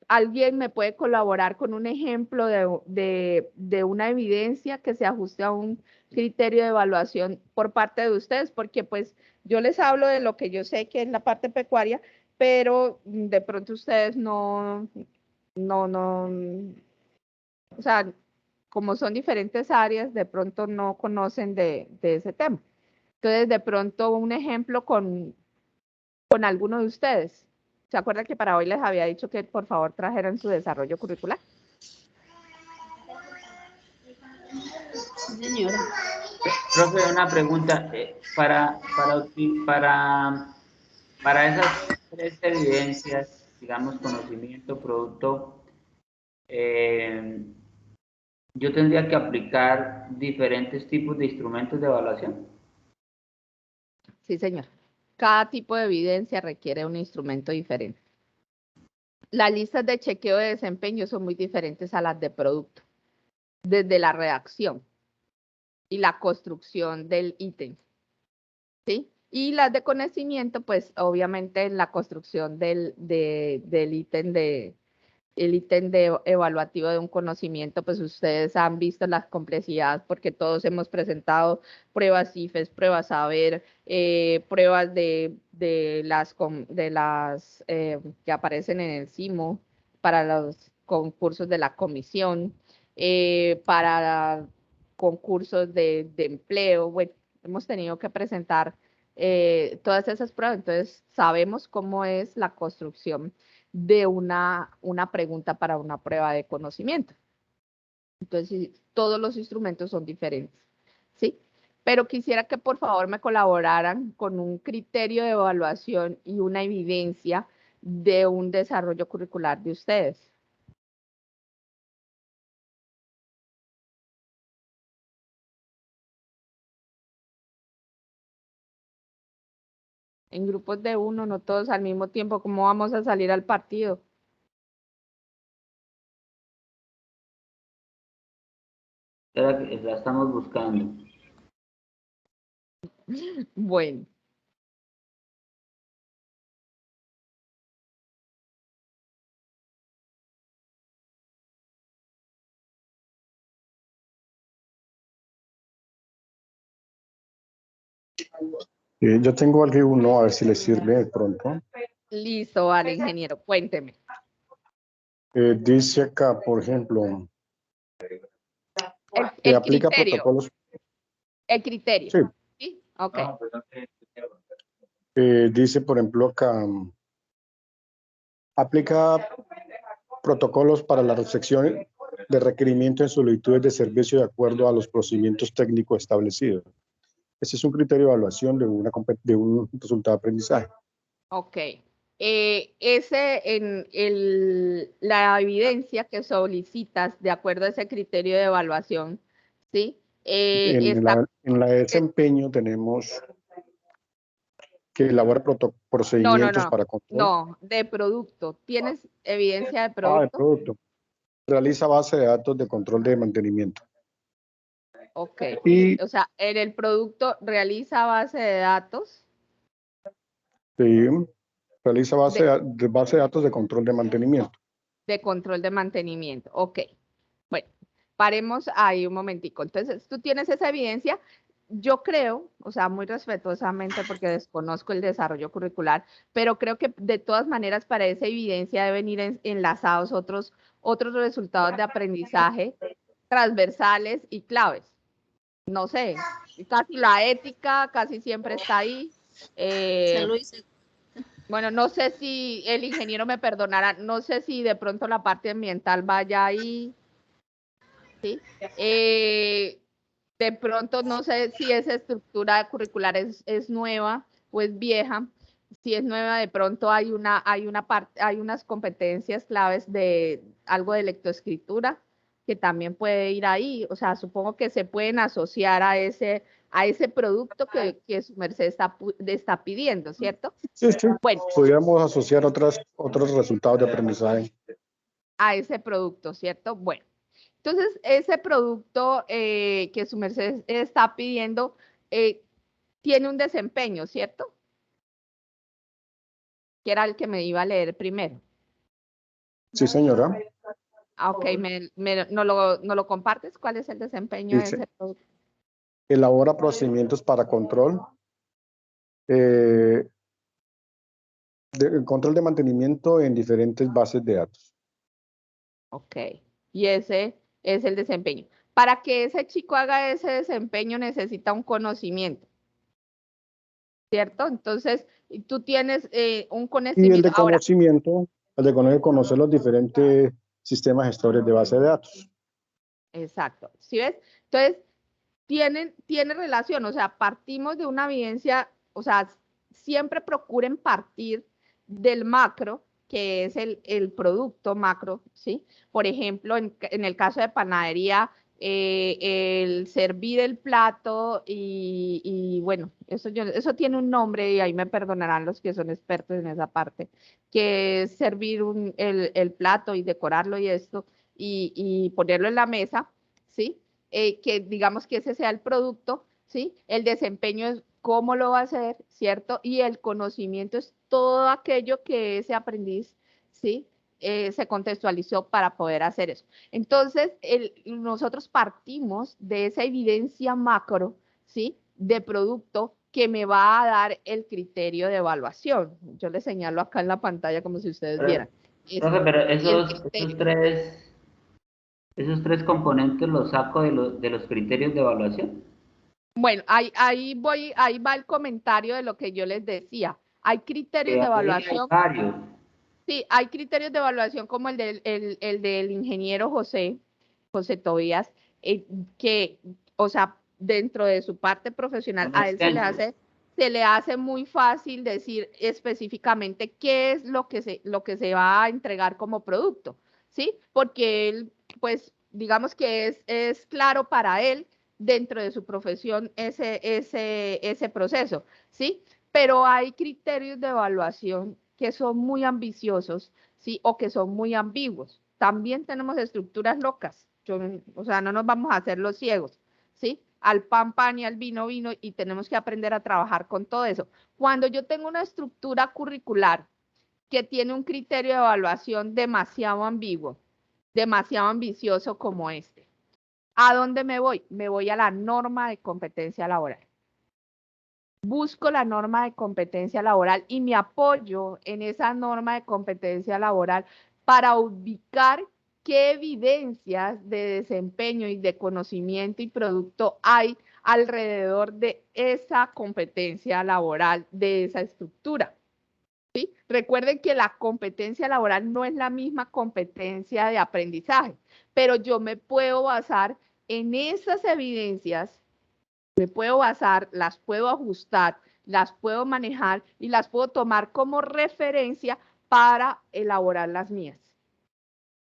¿alguien me puede colaborar con un ejemplo de una evidencia que se ajuste a un criterio de evaluación por parte de ustedes? Porque pues yo les hablo de lo que yo sé que es la parte pecuaria, pero de pronto ustedes no, o sea, como son diferentes áreas, de pronto no conocen de ese tema. Entonces, de pronto un ejemplo con alguno de ustedes. ¿Se acuerdan que para hoy les había dicho que por favor trajeran su desarrollo curricular? Sí, señora. Profe, una pregunta. Para esas 3 evidencias, digamos, conocimiento, producto, yo tendría que aplicar diferentes tipos de instrumentos de evaluación. Sí, señor. Cada tipo de evidencia requiere un instrumento diferente. Las listas de chequeo de desempeño son muy diferentes a las de producto, desde la redacción y la construcción del ítem, ¿sí? Y las de conocimiento, pues obviamente en la construcción del ítem el ítem de evaluativo de un conocimiento, pues ustedes han visto las complejidades porque todos hemos presentado pruebas IFES, pruebas saber, pruebas de las que aparecen en el CIMO para los concursos de la comisión, para concursos de empleo. Bueno, hemos tenido que presentar todas esas pruebas, entonces sabemos cómo es la construcción de una pregunta para una prueba de conocimiento. Entonces, todos los instrumentos son diferentes, ¿sí? Pero quisiera que por favor me colaboraran con un criterio de evaluación y una evidencia de un desarrollo curricular de ustedes. En grupos de uno, no todos al mismo tiempo. ¿Cómo vamos a salir al partido? La estamos buscando. Bueno. Yo tengo alguno, a ver si le sirve de pronto. Listo, vale, ingeniero, cuénteme. Dice acá, por ejemplo, que El aplica criterio. protocolos. El criterio. Sí. ¿Sí? Ok. Dice, por ejemplo, acá, aplica protocolos para la recepción de requerimientos en solicitudes de servicio de acuerdo a los procedimientos técnicos establecidos. Ese es un criterio de evaluación de un resultado de aprendizaje. Ok. La evidencia que solicitas de acuerdo a ese criterio de evaluación, ¿sí? En la de desempeño tenemos que elabora procedimientos para control. No, de producto. ¿Tienes evidencia de De producto? producto. Realiza base de datos de control de mantenimiento. Ok. Y O sea, en el producto realiza base de datos. sí, realiza base de datos de control de mantenimiento. De control de mantenimiento. Ok. Bueno, paremos ahí un momentico. Entonces, tú tienes esa evidencia. Yo creo, o sea, muy respetuosamente porque desconozco el desarrollo curricular, pero creo que de todas maneras para esa evidencia deben ir enlazados otros resultados de aprendizaje transversales y claves. No sé, casi la ética casi siempre está ahí. Salud y seguridad. Bueno, no sé si el ingeniero me perdonará, no sé si de pronto la parte ambiental vaya ahí, ¿sí? De pronto no sé si esa estructura curricular es nueva o es vieja. Si es nueva, de pronto hay unas competencias claves de algo de lectoescritura que también puede ir ahí. O sea, supongo que se pueden asociar a ese producto que su merced está pidiendo, ¿cierto? Sí, sí. Bueno, Podríamos asociar otros resultados de aprendizaje. a ese producto, ¿cierto? Bueno, entonces ese producto que su merced está pidiendo tiene un desempeño, ¿cierto? Que era el que me iba a leer primero. Sí, señora. Ah, ok, ¿no lo compartes? ¿Cuál es el desempeño de Dice, ese producto? elabora procedimientos para control, control de mantenimiento en diferentes bases de datos. Ok, y ese es el desempeño. Para que ese chico haga ese desempeño necesita un conocimiento, ¿cierto? Entonces, tú tienes un Y conocimiento. el de Ahora, conocimiento, el de conocer los diferentes sistemas gestores de base de datos. exacto, ¿sí ves? Entonces, tiene relación, o sea, partimos de una evidencia, o sea, siempre procuren partir del macro, que es el producto macro, ¿sí? Por ejemplo, en el caso de panadería, el servir el plato y bueno, eso tiene un nombre y ahí me perdonarán los que son expertos en esa parte, que es servir el plato y decorarlo y esto y ponerlo en la mesa, ¿sí? Que digamos que ese sea el producto, ¿sí? El desempeño es cómo lo va a hacer, ¿cierto? Y el conocimiento es todo aquello que ese aprendiz, ¿sí? Se contextualizó para poder hacer eso. Entonces, nosotros partimos de esa evidencia macro, ¿sí? De producto que me va a dar el criterio de evaluación. Yo les señalo acá en la pantalla como si ustedes vieran. Profe, pero Y el criterio. esos tres componentes los saco de los criterios de evaluación. Bueno, ahí va el comentario de lo que yo les decía. Hay criterios de Hay evaluación. varios. Sí, hay criterios de evaluación como el del ingeniero José Tobías, que, o sea, dentro de su parte profesional, Son a él extensos. se le hace muy fácil decir específicamente qué es lo que se va a entregar como producto, ¿sí? Porque él, pues, digamos que es claro para él dentro de su profesión ese proceso, ¿sí? Pero hay criterios de evaluación que son muy ambiciosos, ¿sí? O que son muy ambiguos. También tenemos estructuras locas, o sea, no nos vamos a hacer los ciegos, ¿sí? Al pan, pan y al vino, vino, y tenemos que aprender a trabajar con todo eso. Cuando yo tengo una estructura curricular que tiene un criterio de evaluación demasiado ambiguo, demasiado ambicioso como este, ¿a dónde me voy? Me voy a la norma de competencia laboral. Busco la norma de competencia laboral y me apoyo en esa norma de competencia laboral para ubicar qué evidencias de desempeño y de conocimiento y producto hay alrededor de esa competencia laboral, de esa estructura. ¿Sí? Recuerden que la competencia laboral no es la misma competencia de aprendizaje, pero yo me puedo basar en esas evidencias, me puedo basar, las puedo ajustar, las puedo manejar y las puedo tomar como referencia para elaborar las mías.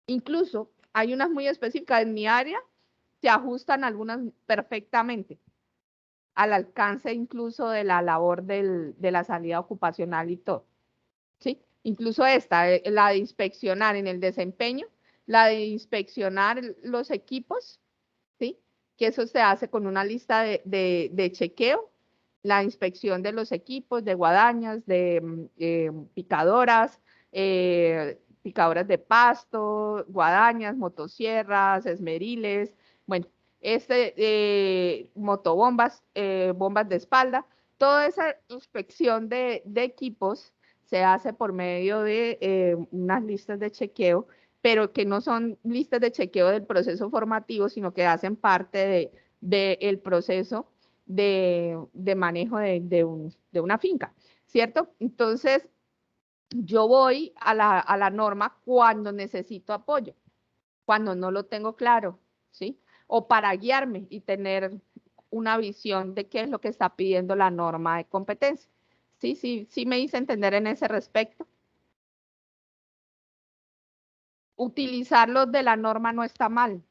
Incluso hay unas muy específicas en mi área, se ajustan algunas perfectamente al alcance incluso de la labor de la salida ocupacional y todo. ¿Sí? Incluso esta, la de inspeccionar en el desempeño, la de inspeccionar los equipos, ¿sí? Que eso se hace con una lista de chequeo, la inspección de los equipos, de guadañas, de picadoras, picadoras de pasto, guadañas, motosierras, esmeriles, bueno, motobombas, bombas de espalda, toda esa inspección de equipos se hace por medio de unas listas de chequeo, pero que no son listas de chequeo del proceso formativo, sino que hacen parte del proceso de manejo de una finca, ¿cierto? Entonces, yo voy a la norma cuando necesito apoyo, cuando no lo tengo claro, ¿sí? O para guiarme y tener una visión de qué es lo que está pidiendo la norma de competencia. Sí me hice entender en ese respecto. Utilizarlos de la norma no está mal.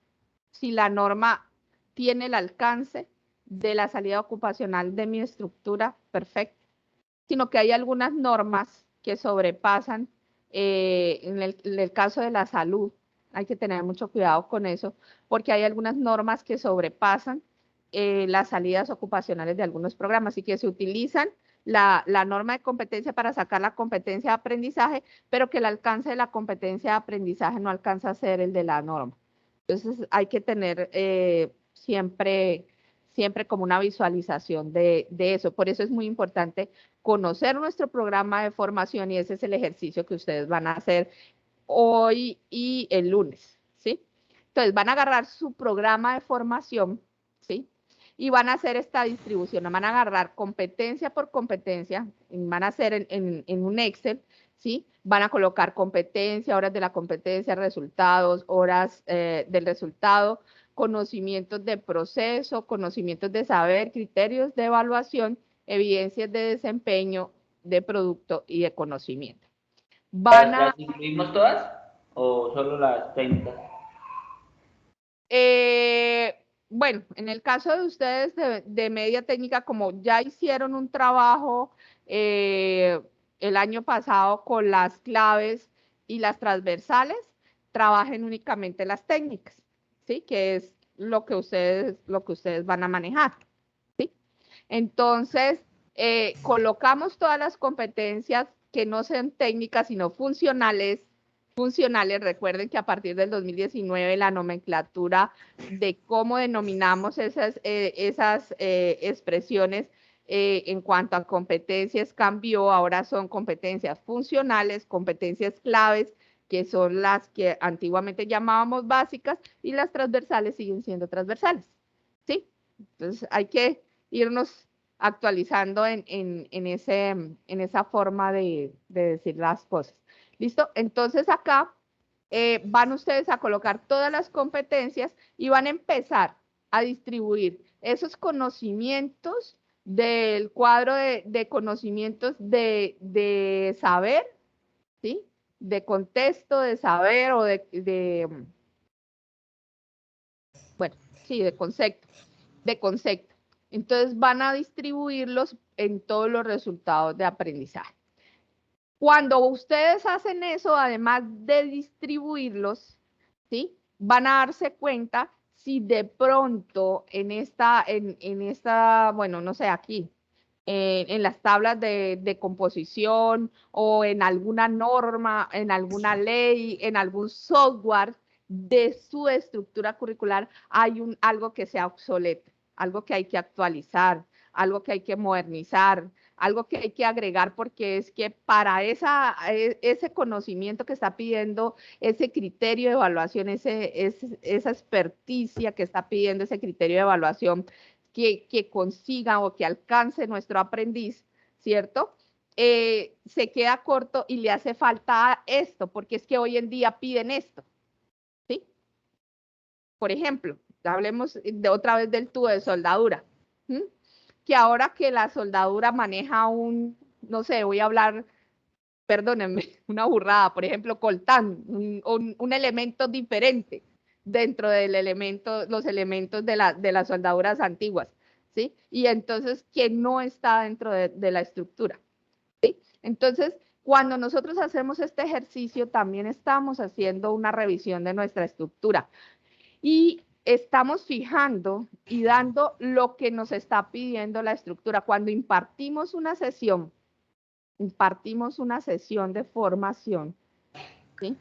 Si la norma tiene el alcance de la salida ocupacional de mi estructura, perfecto. Sino que hay algunas normas que sobrepasan, en el caso de la salud, hay que tener mucho cuidado con eso, porque hay algunas normas que sobrepasan las salidas ocupacionales de algunos programas y que se utilizan la norma de competencia para sacar la competencia de aprendizaje, pero que el alcance de la competencia de aprendizaje no alcanza a ser el de la norma. Entonces hay que tener siempre como una visualización de eso. Por eso es muy importante conocer nuestro programa de formación y ese es el ejercicio que ustedes van a hacer hoy y el lunes, ¿sí? Entonces van a agarrar su programa de formación, ¿sí? Y van a hacer esta distribución, van a agarrar competencia por competencia, van a hacer en un Excel, ¿sí? Van a colocar competencia, horas de la competencia, resultados, horas del resultado, conocimientos de proceso, conocimientos de saber, criterios de evaluación, evidencias de desempeño, de producto y de conocimiento. ¿Las incluimos todas o solo las técnicas? bueno, en el caso de ustedes de media técnica, como ya hicieron un trabajo el año pasado con las claves y las transversales, trabajen únicamente las técnicas, ¿sí? Que es lo que ustedes van a manejar, ¿sí? Entonces, colocamos todas las competencias que no sean técnicas, sino funcionales. Recuerden que a partir del 2019 la nomenclatura de cómo denominamos esas expresiones en cuanto a competencias cambió, ahora son competencias funcionales, competencias claves, que son las que antiguamente llamábamos básicas, y las transversales siguen siendo transversales, ¿sí? Entonces hay que irnos actualizando en esa forma de decir las cosas. ¿Listo? Entonces acá van ustedes a colocar todas las competencias y van a empezar a distribuir esos conocimientos del cuadro de conocimientos de saber, ¿sí? De contexto, de saber o bueno, sí, de concepto. Entonces van a distribuirlos en todos los resultados de aprendizaje. Cuando ustedes hacen eso, además de distribuirlos, ¿sí? Van a darse cuenta si de pronto en esta, bueno, no sé, aquí, en las tablas de composición o en alguna norma, en alguna ley, en algún software de su estructura curricular, hay algo que sea obsoleto, algo que hay que actualizar, algo que hay que modernizar, algo que hay que agregar, porque es que para ese conocimiento que está pidiendo, ese criterio de evaluación, esa experticia que está pidiendo ese criterio de evaluación, que consiga o que alcance nuestro aprendiz, ¿cierto? Se queda corto y le hace falta esto, porque es que hoy en día piden esto, ¿sí? Por ejemplo, hablemos de otra vez del tubo de soldadura, ¿sí? Que ahora que la soldadura maneja no sé, voy a hablar, perdónenme, una burrada, por ejemplo, coltán, un elemento diferente dentro los elementos de las soldaduras antiguas, ¿sí? Y entonces, que no está dentro de la estructura, ¿sí? Entonces, cuando nosotros hacemos este ejercicio, también estamos haciendo una revisión de nuestra estructura. Y estamos fijando y dando lo que nos está pidiendo la estructura. Cuando impartimos una sesión de formación, ¿sí?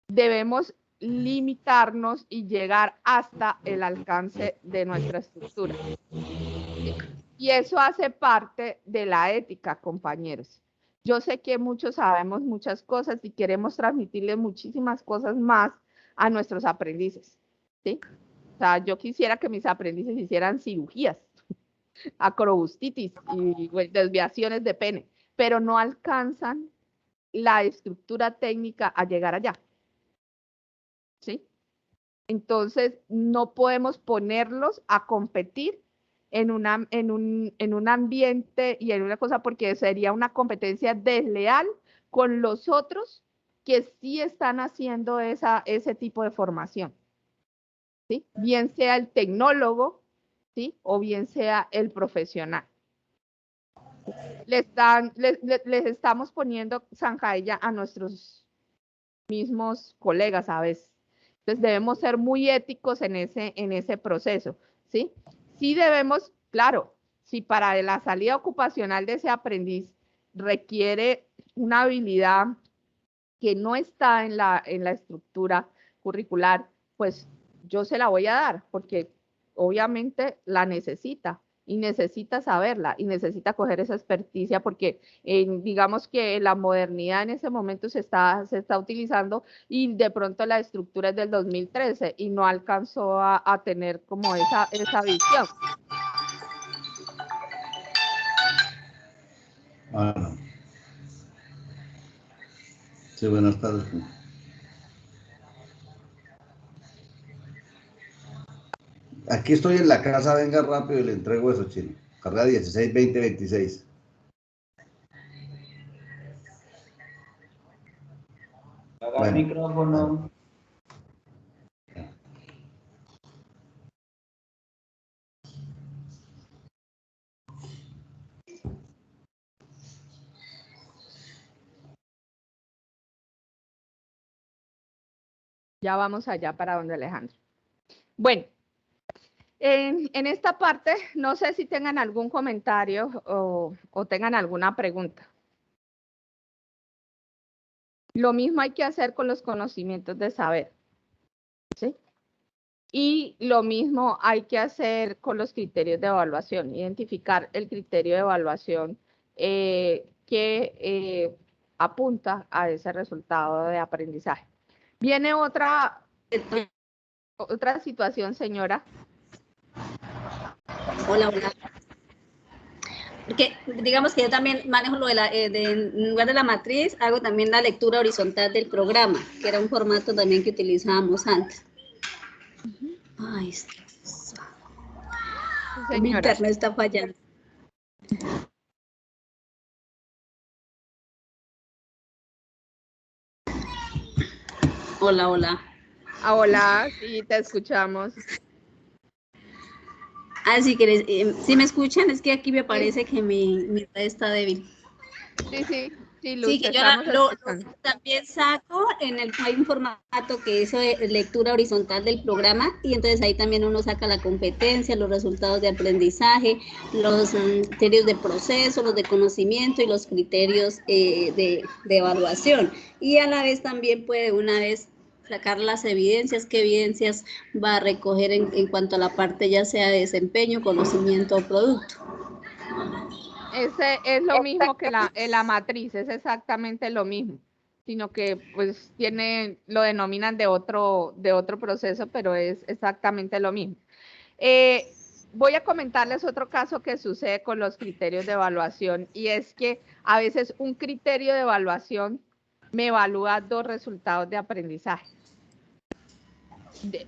Debemos limitarnos y llegar hasta el alcance de nuestra estructura, ¿sí? Y eso hace parte de la ética, compañeros. Yo sé que muchos sabemos muchas cosas y queremos transmitirles muchísimas cosas más a nuestros aprendices, ¿sí? O sea, yo quisiera que mis aprendices hicieran cirugías, acrobustitis y desviaciones de pene, pero no alcanzan la estructura técnica a llegar allá, ¿sí? Entonces, no podemos ponerlos a competir en un ambiente y en una cosa, porque sería una competencia desleal con los otros que sí están haciendo ese tipo de formación, ¿sí? Bien sea el tecnólogo, ¿sí? O bien sea el profesional. Les estamos poniendo zancadilla a nuestros mismos colegas a veces. Entonces debemos ser muy éticos en ese proceso, ¿sí? Sí debemos, claro, si para la salida ocupacional de ese aprendiz requiere una habilidad que no está en la estructura curricular, pues yo se la voy a dar, porque obviamente la necesita y necesita saberla y necesita coger esa experticia, porque digamos que la modernidad en ese momento se está utilizando y de pronto la estructura es del 2013 y no alcanzó a tener como esa visión. Bueno. Sí, buenas tardes. Aquí estoy en la casa, venga rápido y le entrego eso, chino. Carrera 16, 20, 26. Apaga el micrófono. Ya vamos allá para donde Alejandro. Bueno, en esta parte, no sé si tengan algún comentario o tengan alguna pregunta. Lo mismo hay que hacer con los conocimientos de saber, ¿sí? Y lo mismo hay que hacer con los criterios de evaluación, identificar el criterio de evaluación que apunta a ese resultado de aprendizaje. Viene otra situación, señora. Hola, hola. Porque digamos que yo también manejo lo de en lugar de la matriz, hago también la lectura horizontal del programa, que era un formato también que utilizábamos antes. Ay, mi internet está fallando. Hola, hola. Hola, sí, te escuchamos. Si quieres, si me escuchan, es que aquí me parece que mi red está débil. Sí, Luz, Sí, que yo también saco, hay un formato que es lectura horizontal del programa, y entonces ahí también uno saca la competencia, los resultados de aprendizaje, los criterios de proceso, los de conocimiento y los criterios de evaluación. Y a la vez también puede una vez sacar las evidencias, qué evidencias va a recoger en cuanto a la parte ya sea de desempeño, conocimiento o producto. Ese es lo mismo que la matriz, es exactamente lo mismo, sino que pues lo denominan de otro proceso, pero es exactamente lo mismo. Voy a comentarles otro caso que sucede con los criterios de evaluación, y es que a veces un criterio de evaluación me evalúa 2 resultados de aprendizaje.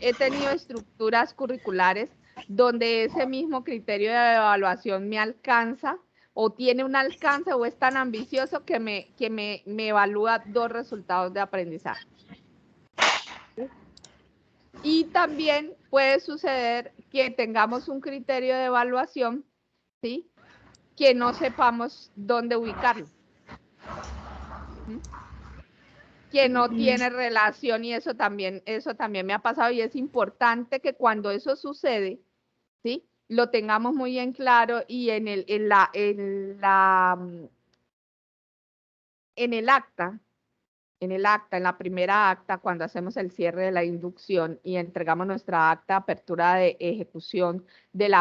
He tenido estructuras curriculares donde ese mismo criterio de evaluación me alcanza o tiene un alcance o es tan ambicioso que me evalúa 2 resultados de aprendizaje. Y también puede suceder que tengamos un criterio de evaluación, ¿sí?, que no sepamos dónde ubicarlo, que no tiene relación, y eso también me ha pasado, y es importante que cuando eso sucede, ¿sí?, lo tengamos muy en claro, y en el acta, en la primera acta, cuando hacemos el cierre de la inducción y entregamos nuestra acta de apertura de ejecución del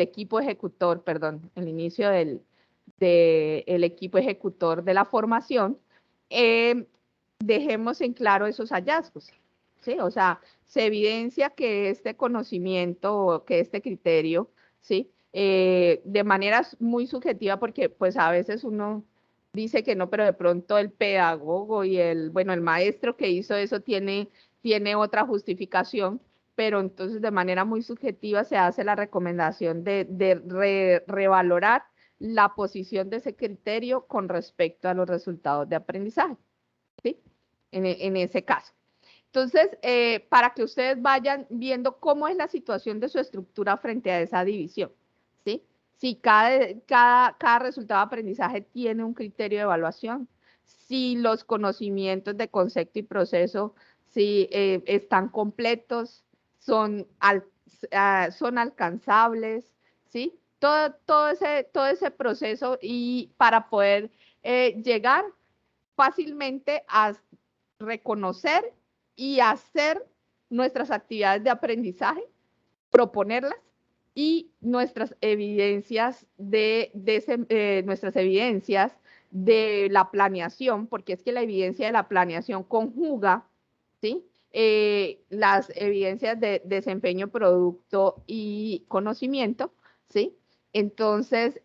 equipo ejecutor, perdón, el inicio del equipo ejecutor de la formación, dejemos en claro esos hallazgos, ¿sí? O sea, se evidencia que este conocimiento o que este criterio, ¿sí?, de manera muy subjetiva, porque pues a veces uno dice que no, pero de pronto el pedagogo y el maestro que hizo eso tiene otra justificación, pero entonces de manera muy subjetiva se hace la recomendación de revalorar la posición de ese criterio con respecto a los resultados de aprendizaje, ¿sí?, en ese caso. Entonces, para que ustedes vayan viendo cómo es la situación de su estructura frente a esa división, ¿sí? Si cada resultado de aprendizaje tiene un criterio de evaluación, si los conocimientos de concepto y proceso están completos, son alcanzables, ¿sí? Todo ese proceso, y para poder llegar fácilmente a reconocer y hacer nuestras actividades de aprendizaje, proponerlas, y nuestras evidencias de la planeación, porque es que la evidencia de la planeación conjuga, ¿sí?, las evidencias de desempeño, producto y conocimiento, ¿sí? Entonces,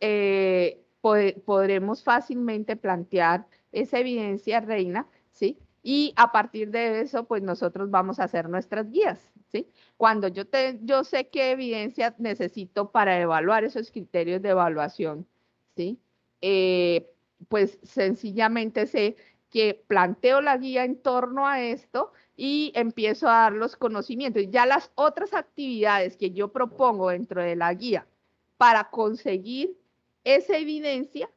podremos fácilmente plantear esa evidencia reina, ¿sí? Y a partir de eso, pues nosotros vamos a hacer nuestras guías, ¿sí? Cuando yo sé qué evidencia necesito para evaluar esos criterios de evaluación, ¿sí? Pues sencillamente sé que planteo la guía en torno a esto y empiezo a dar los conocimientos. Ya las otras actividades que yo propongo dentro de la guía para conseguir esa evidencia,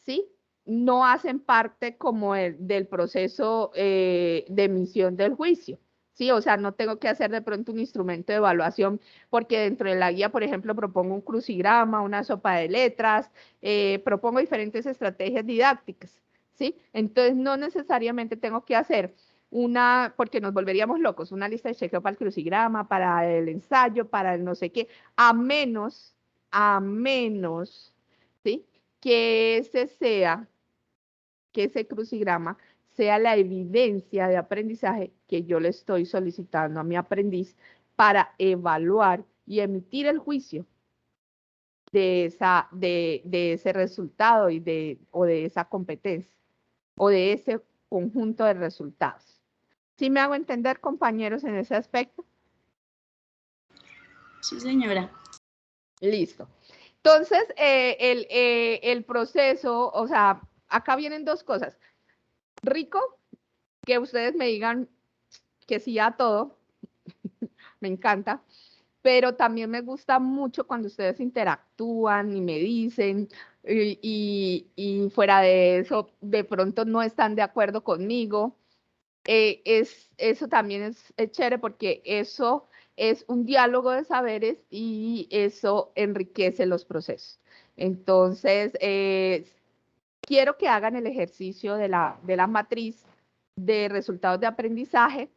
¿sí?, no hacen parte como del proceso de emisión del juicio. Sí, o sea, no tengo que hacer de pronto un instrumento de evaluación porque dentro de la guía, por ejemplo, propongo un crucigrama, una sopa de letras, propongo diferentes estrategias didácticas, ¿sí? Entonces, no necesariamente tengo que hacer porque nos volveríamos locos, una lista de chequeo para el crucigrama, para el ensayo, para el no sé qué, a menos, ¿sí? Que ese crucigrama sea la evidencia de aprendizaje que yo le estoy solicitando a mi aprendiz para evaluar y emitir el juicio de ese resultado o de esa competencia o de ese conjunto de resultados. ¿Sí me hago entender, compañeros, en ese aspecto? Sí, señora. Listo. Entonces, el proceso, o sea, acá vienen dos cosas. Rico, que ustedes me digan que sí a todo, me encanta, pero también me gusta mucho cuando ustedes interactúan y me dicen, y fuera de eso, de pronto no están de acuerdo conmigo. Eso también es chévere porque eso es un diálogo de saberes y eso enriquece los procesos. Entonces, quiero que hagan el ejercicio de la matriz de resultados de aprendizaje,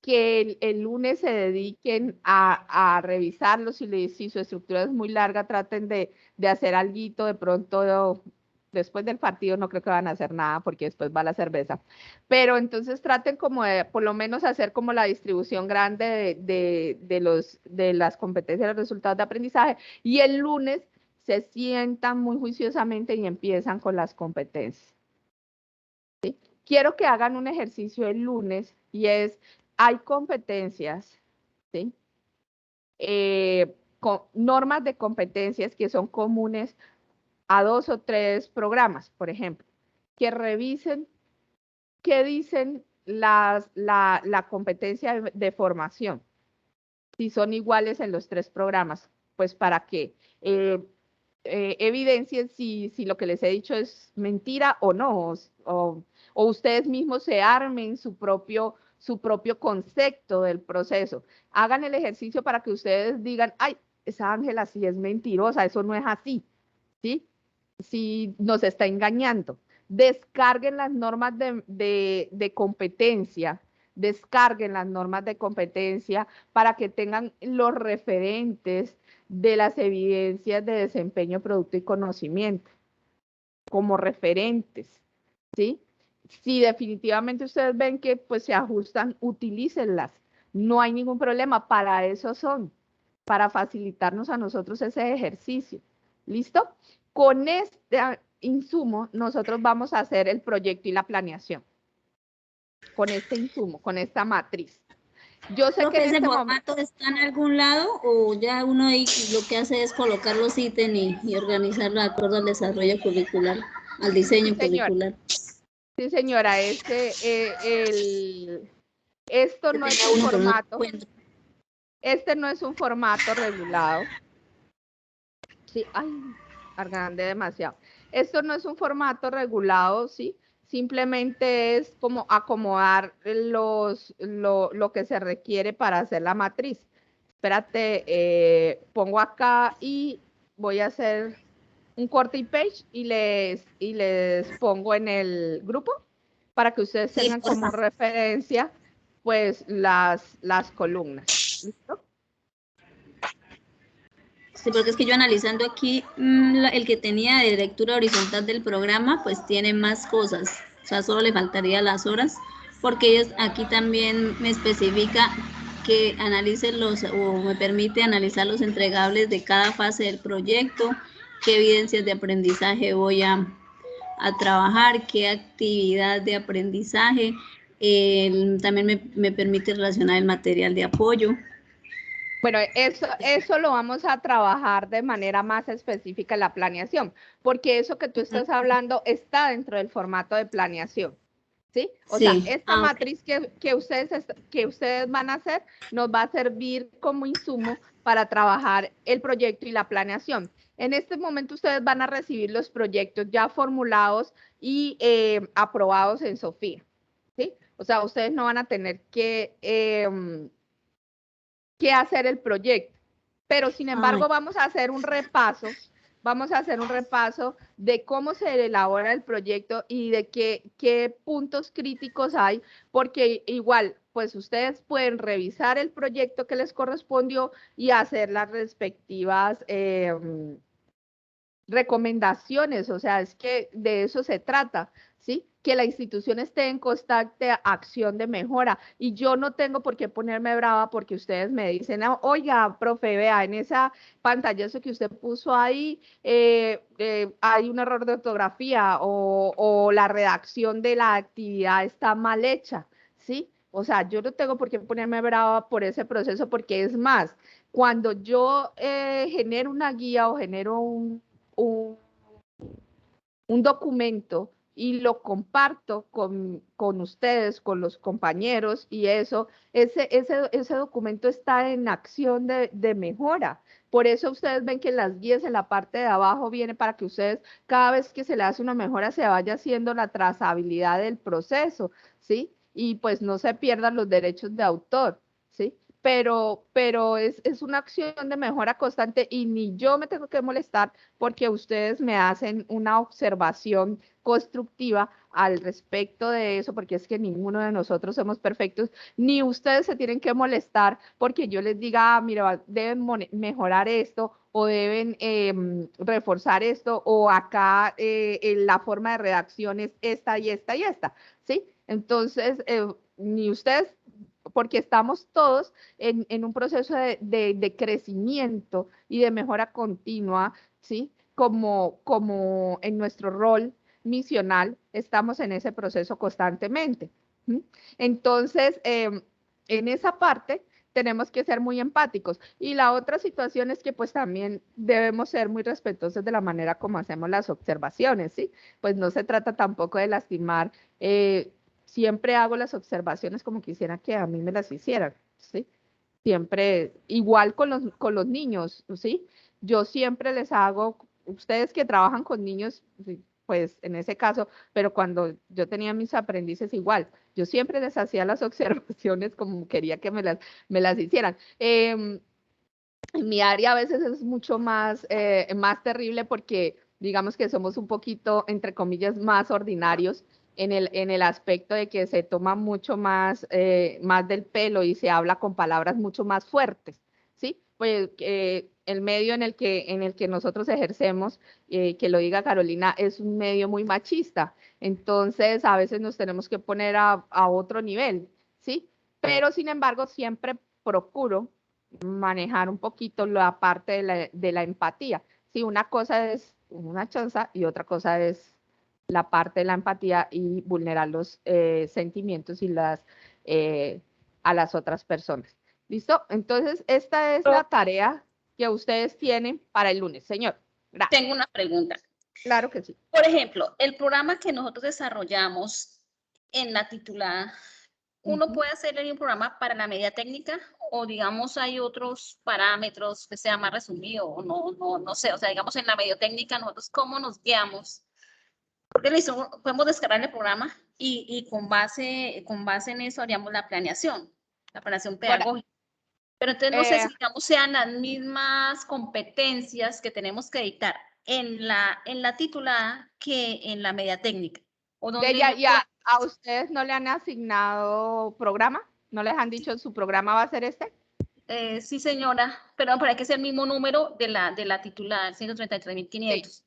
que el lunes se dediquen a revisarlo. Si su estructura es muy larga, traten de hacer alguito de pronto. Después del partido no creo que van a hacer nada porque después va la cerveza. Pero entonces traten como de por lo menos hacer como la distribución grande de las competencias y los resultados de aprendizaje. Y el lunes se sientan muy juiciosamente y empiezan con las competencias. ¿Sí? Quiero que hagan un ejercicio el lunes y hay competencias, ¿sí? Con normas de competencias que son comunes a 2 o 3 programas, por ejemplo, que revisen qué dicen la competencia de formación, si son iguales en los 3 programas, pues para que evidencien si lo que les he dicho es mentira o no, o ustedes mismos se armen su propio concepto del proceso. Hagan el ejercicio para que ustedes digan, ay, esa Ángela sí es mentirosa, eso no es así, ¿sí? Si nos está engañando. Descarguen las normas de competencia, descarguen las normas de competencia para que tengan los referentes de las evidencias de desempeño, producto y conocimiento como referentes, ¿sí? Si definitivamente ustedes ven que pues se ajustan, utilícenlas. No hay ningún problema, para eso son, para facilitarnos a nosotros ese ejercicio. ¿Listo? Con este insumo, nosotros vamos a hacer el proyecto y la planeación. Con este insumo, con esta matriz. Yo sé que en ¿Ese este formato está en algún lado o ya uno ahí lo que hace es colocar los ítems y organizarlo de acuerdo al desarrollo curricular, al diseño curricular? Sí, señora, esto no es un formato. Este no es un formato regulado. Sí, ay, grande demasiado. Esto no es un formato regulado, ¿sí? Simplemente es como acomodar lo que se requiere para hacer la matriz. Espérate, pongo acá y voy a hacer un corte y page y les pongo en el grupo para que ustedes tengan como referencia pues las columnas. ¿Listo? Sí, porque es que yo analizando aquí, el que tenía de lectura horizontal del programa, pues tiene más cosas. O sea, solo le faltaría las horas, porque ellos aquí también me especifica que analice o me permite analizar los entregables de cada fase del proyecto, qué evidencias de aprendizaje voy a trabajar, qué actividad de aprendizaje. También me permite relacionar el material de apoyo. Bueno, eso lo vamos a trabajar de manera más específica en la planeación, porque eso que tú estás hablando está dentro del formato de planeación, ¿sí? O sea, esta matriz que ustedes van a hacer nos va a servir como insumo para trabajar el proyecto y la planeación. En este momento ustedes van a recibir los proyectos ya formulados y aprobados en Sofía, ¿sí? O sea, ustedes no van a tener que hacer el proyecto, pero sin embargo vamos a hacer un repaso de cómo se elabora el proyecto y de qué puntos críticos hay, porque igual, pues ustedes pueden revisar el proyecto que les correspondió y hacer las respectivas recomendaciones, o sea, es que de eso se trata, ¿sí? Que la institución esté en constante acción de mejora y yo no tengo por qué ponerme brava porque ustedes me dicen, oiga, profe, vea, en esa pantallazo que usted puso ahí hay un error de ortografía o la redacción de la actividad está mal hecha, ¿sí? O sea, yo no tengo por qué ponerme brava por ese proceso porque es más, cuando yo genero una guía o genero un documento y lo comparto con ustedes, con los compañeros y eso, ese documento está en acción de mejora. Por eso ustedes ven que las guías en la parte de abajo viene para que ustedes, cada vez que se le hace una mejora, se vaya haciendo la trazabilidad del proceso, ¿sí? Y pues no se pierdan los derechos de autor, ¿sí? Pero es una acción de mejora constante y ni yo me tengo que molestar porque ustedes me hacen una observación constructiva al respecto de eso, porque es que ninguno de nosotros somos perfectos, ni ustedes se tienen que molestar porque yo les diga, mira, deben mejorar esto o deben reforzar esto o acá la forma de redacción es esta y esta y esta, ¿sí? Entonces, ni ustedes porque estamos todos en un proceso de crecimiento y de mejora continua, ¿sí? Como en nuestro rol misional, estamos en ese proceso constantemente. ¿Sí? Entonces, en esa parte tenemos que ser muy empáticos. Y la otra situación es que pues también debemos ser muy respetuosos de la manera como hacemos las observaciones, ¿sí? Pues no se trata tampoco de lastimar siempre hago las observaciones como quisiera que a mí me las hicieran, ¿sí? Siempre, igual con los niños, ¿sí? Yo siempre les hago, ustedes que trabajan con niños, pues en ese caso, pero cuando yo tenía mis aprendices igual, yo siempre les hacía las observaciones como quería que me las hicieran. En mi área a veces es mucho más terrible porque digamos que somos un poquito, entre comillas, más ordinarios en el aspecto de que se toma mucho más del pelo y se habla con palabras mucho más fuertes, ¿sí? Pues el medio en el que nosotros ejercemos, que lo diga Carolina, es un medio muy machista. Entonces, a veces nos tenemos que poner a otro nivel, ¿sí? Pero, sin embargo, siempre procuro manejar un poquito la parte de la empatía. Sí, una cosa es una chanza y otra cosa es la parte de la empatía y vulnerar los sentimientos y a las otras personas. ¿Listo? Entonces, esta es la tarea que ustedes tienen para el lunes. Señor, gracias. Tengo una pregunta. Claro que sí. Por ejemplo, el programa que nosotros desarrollamos en la titulada, ¿uno puede hacer un programa para la media técnica o digamos hay otros parámetros que sea más resumido o no sé, o sea, digamos en la media técnica nosotros cómo nos guiamos? Porque listo, podemos descargar el programa y con base en eso haríamos la planeación pedagógica. Pero entonces no sé si digamos sean las mismas competencias que tenemos que dictar en la titulada que en la media técnica. ¿O ¿A ustedes no le han asignado programa? ¿No les han dicho su programa va a ser este? Sí, señora, pero para que sea el mismo número de la titulada, 133.500.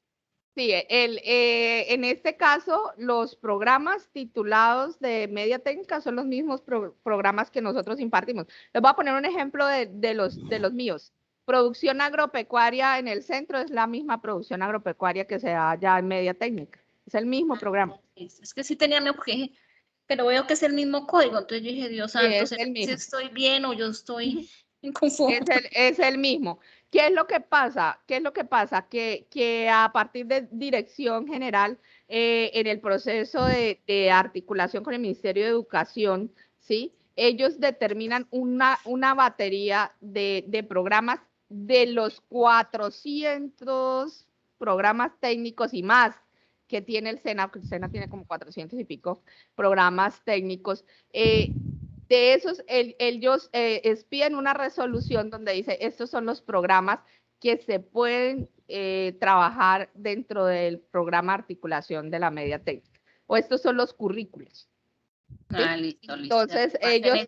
Sí, en este caso, los programas titulados de media técnica son los mismos programas que nosotros impartimos. Les voy a poner un ejemplo de los míos. Producción agropecuaria en el centro es la misma producción agropecuaria que se da ya en media técnica. Es el mismo programa. Es que sí tenía mi objeto, pero veo que es el mismo código. Entonces yo dije, Dios santo, Sí, si estoy bien o yo estoy inconforme. Es el mismo. ¿Qué es lo que pasa? ¿Qué es lo que pasa? Que a partir de dirección general, en el proceso de articulación con el Ministerio de Educación, ¿sí? Ellos determinan una batería de programas de los 400 programas técnicos y más que tiene el SENA, el SENA tiene como 400 y pico programas técnicos, de esos ellos expiden una resolución donde dice, estos son los programas que se pueden trabajar dentro del programa de articulación de la media técnica, o estos son los currículos. ¿Sí? Ah, listo. Entonces ellos,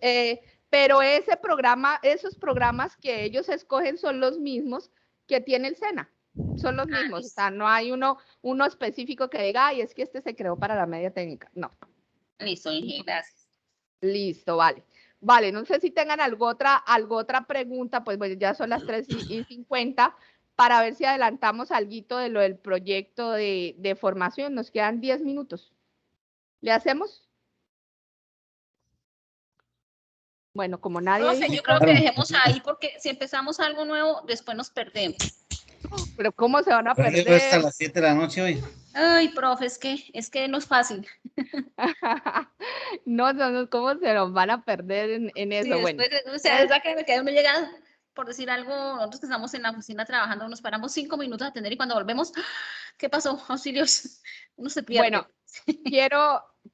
pero ese programa, esos programas que ellos escogen son los mismos que tiene el SENA, son los mismos, o sea, no hay uno específico que diga, ay, es que este se creó para la media técnica, no. Listo, Inge, gracias. Listo, vale. Vale, no sé si tengan algo otra pregunta, pues bueno, ya son las 3:50, para ver si adelantamos alguito de lo del proyecto de formación, nos quedan 10 minutos. ¿Le hacemos? Bueno, como nadie Profe, dijo, yo creo que dejemos ahí porque si empezamos algo nuevo, después nos perdemos. pero ¿cómo se van a Hasta perder? las 7 de la noche hoy. Ay, profe, es que no es fácil. No, ¿cómo se nos van a perder en eso? Sí, bueno, después, o sea, es verdad que uno llega, por decir algo, nosotros que estamos en la oficina trabajando, nos paramos 5 minutos a atender y cuando volvemos, ¿qué pasó? Auxilios, uno se pierde. bueno,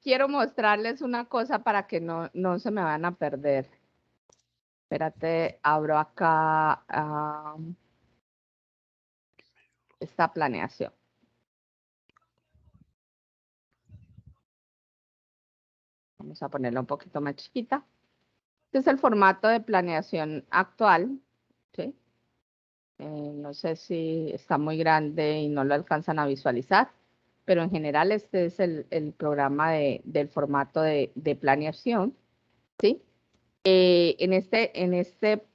quiero mostrarles una cosa para que no se me van a perder. Espérate, abro acá esta planeación. Vamos a ponerla un poquito más chiquita. Este es el formato de planeación actual, ¿sí? No sé si está muy grande y no lo alcanzan a visualizar, pero en general este es el programa del formato de planeación, ¿sí? En este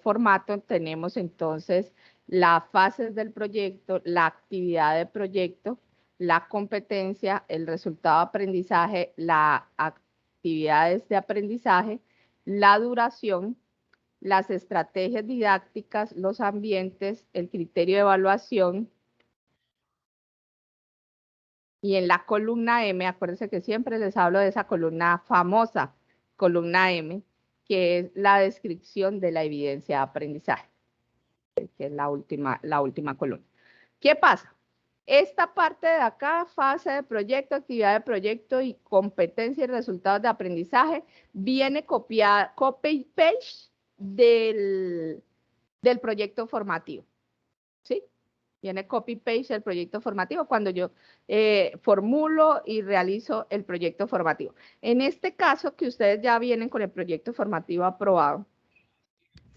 formato tenemos entonces las fases del proyecto, la actividad de proyecto, la competencia, el resultado de aprendizaje, las actividades de aprendizaje, la duración, las estrategias didácticas, los ambientes, el criterio de evaluación. Y en la columna M, acuérdense que siempre les hablo de esa columna famosa, columna M, que es la descripción de la evidencia de aprendizaje, que es la última columna. ¿Qué pasa? Esta parte de acá, fase de proyecto, actividad de proyecto y competencia y resultados de aprendizaje, viene copiada, copy y paste del proyecto formativo, ¿sí? Viene copy-paste el proyecto formativo cuando yo formulo y realizo el proyecto formativo. En este caso, que ustedes ya vienen con el proyecto formativo aprobado,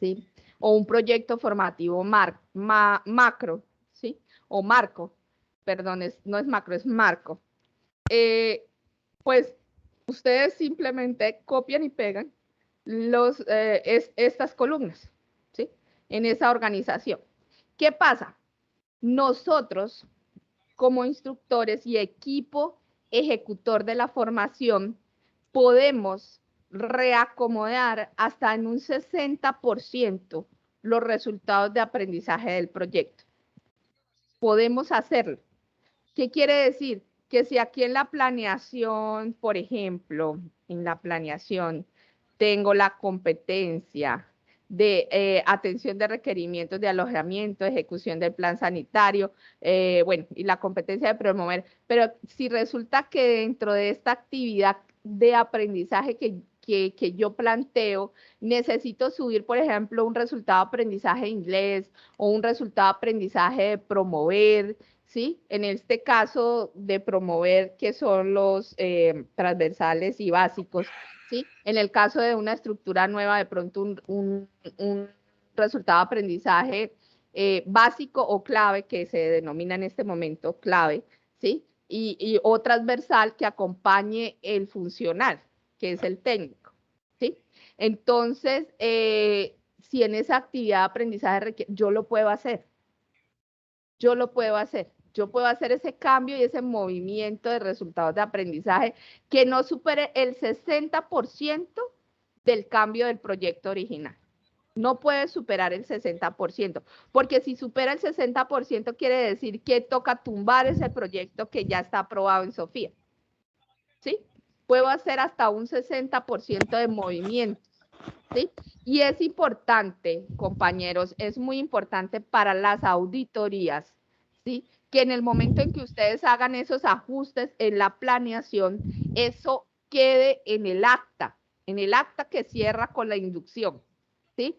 ¿sí? O un proyecto formativo macro, ¿sí? O marco, perdón, no es macro, es marco. Pues ustedes simplemente copian y pegan estas columnas, ¿sí? En esa organización. ¿Qué pasa? Nosotros, como instructores y equipo ejecutor de la formación, podemos reacomodar hasta en un 60% los resultados de aprendizaje del proyecto. Podemos hacerlo. ¿Qué quiere decir? Que si aquí en la planeación, por ejemplo, en la planeación tengo la competencia de atención de requerimientos de alojamiento, ejecución del plan sanitario, bueno, y la competencia de promover, pero si resulta que dentro de esta actividad de aprendizaje que yo planteo, necesito subir, por ejemplo, un resultado de aprendizaje de inglés o un resultado de aprendizaje de promover, ¿sí? En este caso de promover, que son los transversales y básicos, ¿sí? En el caso de una estructura nueva, de pronto un resultado de aprendizaje básico o clave, que se denomina en este momento clave, ¿sí? O transversal que acompañe el funcional, que es el técnico, ¿sí? Entonces, si en esa actividad de aprendizaje yo lo puedo hacer. Yo lo puedo hacer. Yo puedo hacer ese cambio y ese movimiento de resultados de aprendizaje que no supere el 60% del cambio del proyecto original. No puede superar el 60%, porque si supera el 60% quiere decir que toca tumbar ese proyecto que ya está aprobado en Sofía. ¿Sí? Puedo hacer hasta un 60% de movimiento. ¿sí? Y es importante, compañeros, es muy importante para las auditorías, ¿sí? Que en el momento en que ustedes hagan esos ajustes en la planeación, eso quede en el acta que cierra con la inducción, ¿sí?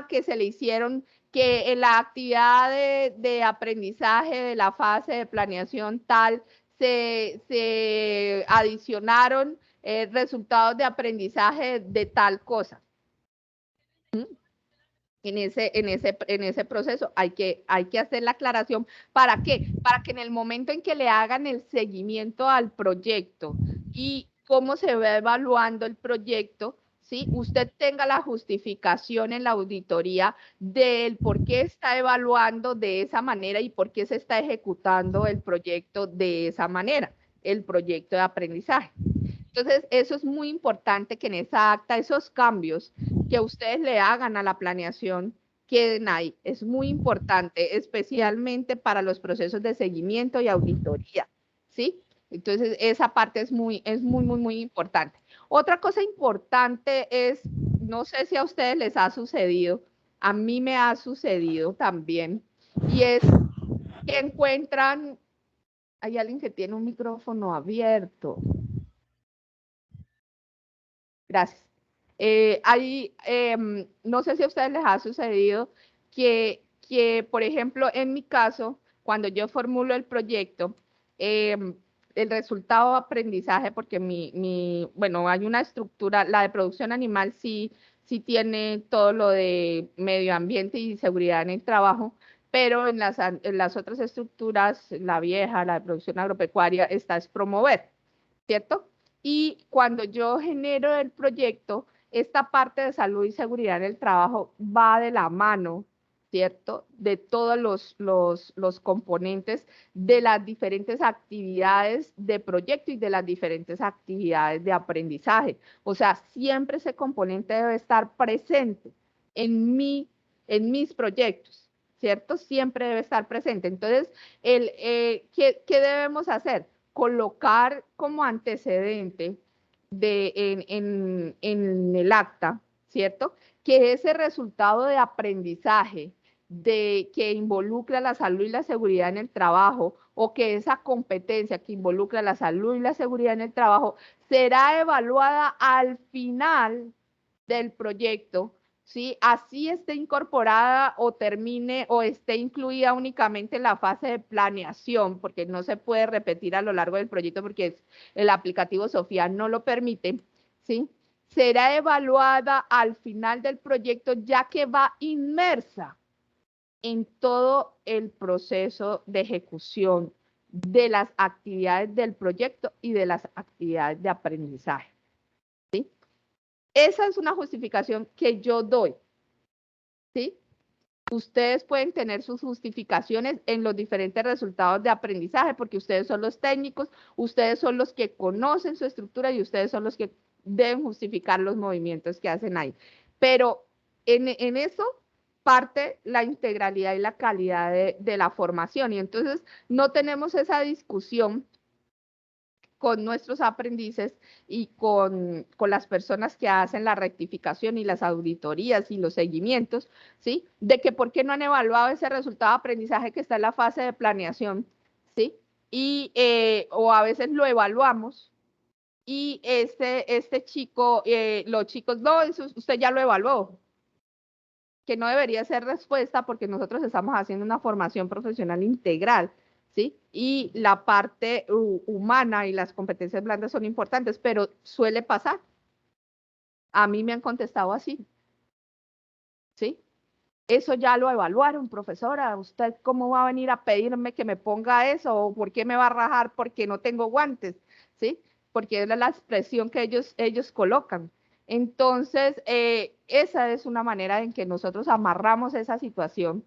Que se le hicieron, que en la actividad de aprendizaje de la fase de planeación tal, se adicionaron resultados de aprendizaje de tal cosa. En ese proceso hay que hacer la aclaración. ¿Para qué? Para que en el momento en que le hagan el seguimiento al proyecto y cómo se va evaluando el proyecto, ¿sí? Usted tenga la justificación en la auditoría del por qué está evaluando de esa manera y por qué se está ejecutando el proyecto de esa manera, el proyecto de aprendizaje. Entonces, eso es muy importante que en esa acta, esos cambios que ustedes le hagan a la planeación queden ahí. Es muy importante, especialmente para los procesos de seguimiento y auditoría, ¿sí? Entonces, esa parte es muy importante. Otra cosa importante es, no sé si a ustedes les ha sucedido, a mí me ha sucedido también, y es que encuentran, hay alguien que tiene un micrófono abierto. Gracias. No sé si a ustedes les ha sucedido que, por ejemplo, en mi caso, cuando yo formulo el proyecto, el resultado de aprendizaje, porque bueno, hay una estructura, la de producción animal sí tiene todo lo de medio ambiente y seguridad en el trabajo, pero en las otras estructuras, la vieja, la de producción agropecuaria, esta es promover, ¿cierto? Y cuando yo genero el proyecto, esta parte de salud y seguridad en el trabajo va de la mano, ¿cierto? De todos los componentes de las diferentes actividades de proyecto y de las diferentes actividades de aprendizaje. O sea, siempre ese componente debe estar presente en mis proyectos, ¿cierto? Siempre debe estar presente. Entonces, ¿qué debemos hacer? Colocar como antecedente en el acta, ¿cierto? Que ese resultado de aprendizaje que involucra la salud y la seguridad en el trabajo, o que esa competencia que involucra la salud y la seguridad en el trabajo será evaluada al final del proyecto, ¿sí? Así esté incorporada o termine o esté incluida únicamente en la fase de planeación, porque no se puede repetir a lo largo del proyecto porque el aplicativo Sofía no lo permite, ¿sí? Será evaluada al final del proyecto, ya que va inmersa en todo el proceso de ejecución de las actividades del proyecto y de las actividades de aprendizaje, ¿sí? Esa es una justificación que yo doy, ¿sí? Ustedes pueden tener sus justificaciones en los diferentes resultados de aprendizaje, porque ustedes son los técnicos, ustedes son los que conocen su estructura y ustedes son los que deben justificar los movimientos que hacen ahí. Pero en eso parte la integralidad y la calidad de la formación. Y entonces no tenemos esa discusión con nuestros aprendices y con las personas que hacen la rectificación y las auditorías y los seguimientos, ¿sí? De que por qué no han evaluado ese resultado de aprendizaje que está en la fase de planeación, ¿sí? Y, o a veces lo evaluamos y este chico, los chicos, no, eso usted ya lo evaluó, que no debería ser respuesta porque nosotros estamos haciendo una formación profesional integral, ¿sí? Y la parte humana y las competencias blandas son importantes, pero suele pasar. A mí me han contestado así, ¿sí? Eso ya lo evaluaron, profesora. ¿Usted cómo va a venir a pedirme que me ponga eso? ¿O por qué me va a rajar porque no tengo guantes? ¿Sí? Porque es la expresión que ellos colocan. Entonces, esa es una manera en que nosotros amarramos esa situación,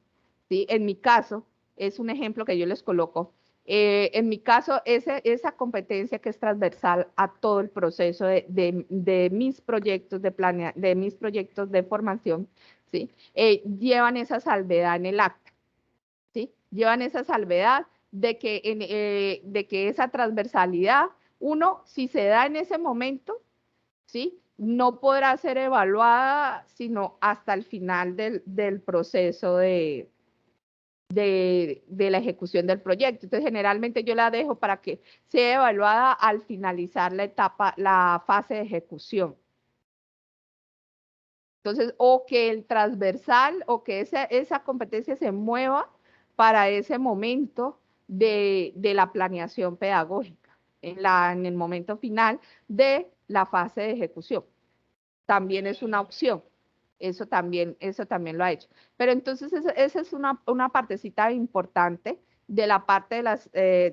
¿sí? En mi caso, es un ejemplo que yo les coloco. En mi caso, esa competencia que es transversal a todo el proceso de mis proyectos de mis proyectos de formación, ¿sí? Llevan esa salvedad en el acta, ¿sí? Llevan esa salvedad de que esa transversalidad, uno, si se da en ese momento, ¿sí? no podrá ser evaluada sino hasta el final del proceso de la ejecución del proyecto. Entonces, generalmente yo la dejo para que sea evaluada al finalizar la fase de ejecución. Entonces, o que el transversal o que esa competencia se mueva para ese momento de la planeación pedagógica, en el momento final de la fase de ejecución. También es una opción. Eso también lo ha hecho. Pero entonces esa es una partecita importante de la parte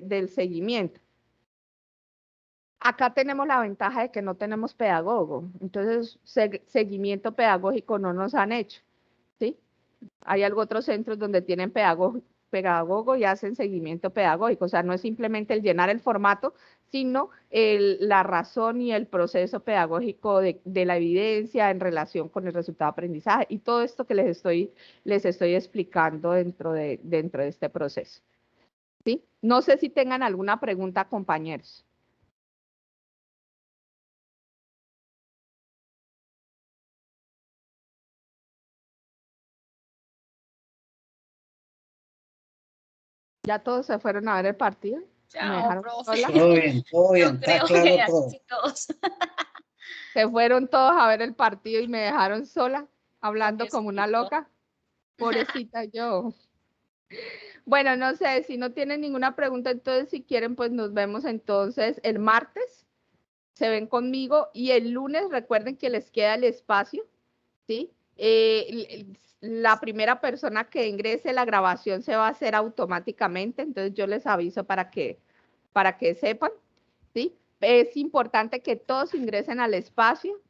del seguimiento. Acá tenemos la ventaja de que no tenemos pedagogo, entonces seguimiento pedagógico no nos han hecho, ¿sí? Hay otros centros donde tienen pedagogo y hacen seguimiento pedagógico, o sea, no es simplemente el llenar el formato, sino la razón y el proceso pedagógico de la evidencia en relación con el resultado de aprendizaje y todo esto que les estoy explicando dentro de este proceso, ¿sí? No sé si tengan alguna pregunta, compañeros. ¿Ya todos se fueron a ver el partido? ¿Me Chao, dejaron profe. sola? Todo bien, Yo está creo claro que todo. así todos. Se fueron todos a ver el partido y me dejaron sola, hablando como una Pobrecito. loca. Pobrecita yo. Bueno, no sé, si no tienen ninguna pregunta, entonces si quieren, pues nos vemos entonces el martes. Se ven conmigo y el lunes recuerden que les queda el espacio, ¿sí? La primera persona que ingrese la grabación se va a hacer automáticamente, entonces yo les aviso para que sepan, ¿sí? Es importante que todos ingresen al espacio,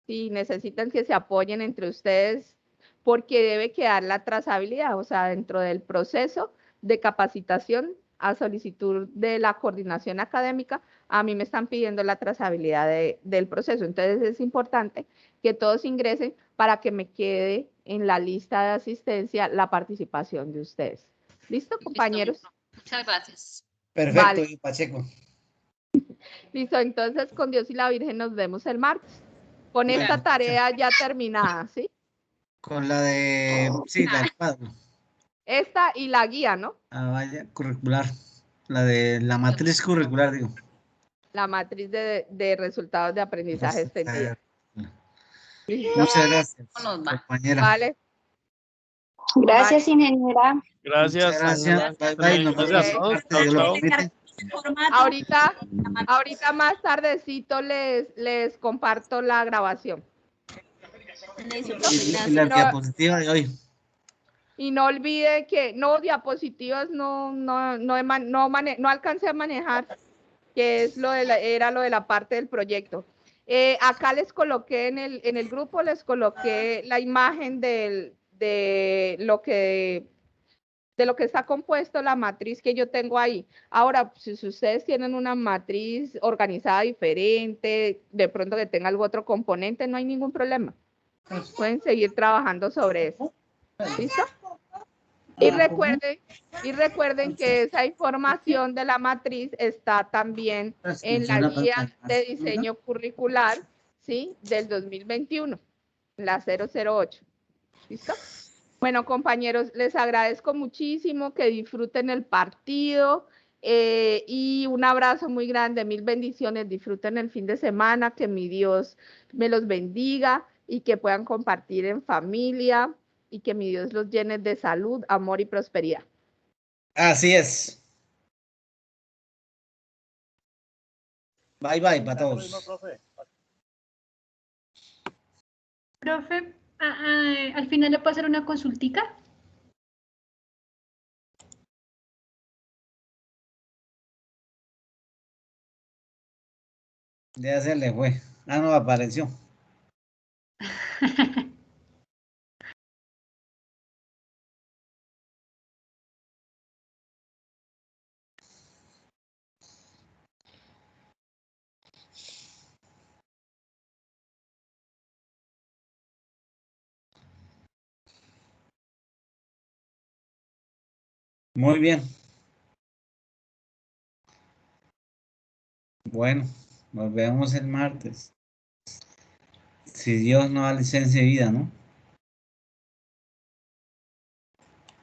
si necesitan que se apoyen entre ustedes, porque debe quedar la trazabilidad, o sea, dentro del proceso de capacitación a solicitud de la coordinación académica, a mí me están pidiendo la trazabilidad del proceso. Entonces es importante que todos ingresen para que me quede en la lista de asistencia la participación de ustedes. ¿Listo, compañeros? Listo. Muchas gracias. Perfecto, Vale. Pacheco. Listo, entonces con Dios y la Virgen nos vemos el martes. Con esta tarea ya terminada, ¿sí? Con la de, sí, la del cuadro. Esta y la guía, ¿no? Ah, vaya, curricular. La de la matriz curricular, digo. La matriz de resultados de aprendizaje extendido. Muchas gracias, ¿Cómo nos va? compañera. Vale. Gracias, ingeniera. Gracias. Muchas gracias. Bye, bye. Nos vemos Gracias a el todos. martes, Dios lo permite. Ahorita más tardecito les comparto la grabación. Y la diapositiva de hoy. Y no olvide que diapositivas no alcancé a manejar, que es era lo de la parte del proyecto. Acá les coloqué en el grupo, les coloqué la imagen de lo que está compuesto la matriz que yo tengo ahí. Ahora, si ustedes tienen una matriz organizada diferente, de pronto que tenga algún otro componente, no hay ningún problema. Pueden seguir trabajando sobre eso. ¿Listo? Y recuerden que esa información de la matriz está también en la guía de diseño curricular, ¿sí? Del 2021, la 008. ¿Listo? Bueno, compañeros, les agradezco muchísimo que disfruten el partido y un abrazo muy grande, mil bendiciones, disfruten el fin de semana, que mi Dios me los bendiga y que puedan compartir en familia y que mi Dios los llene de salud, amor y prosperidad. Así es. Bye, bye para todos. Profe, al final le puedo hacer una consultica. Ya se le fue. Ah, no, apareció. Muy bien. Bueno, nos vemos el martes. Si Dios no da licencia de vida, ¿no?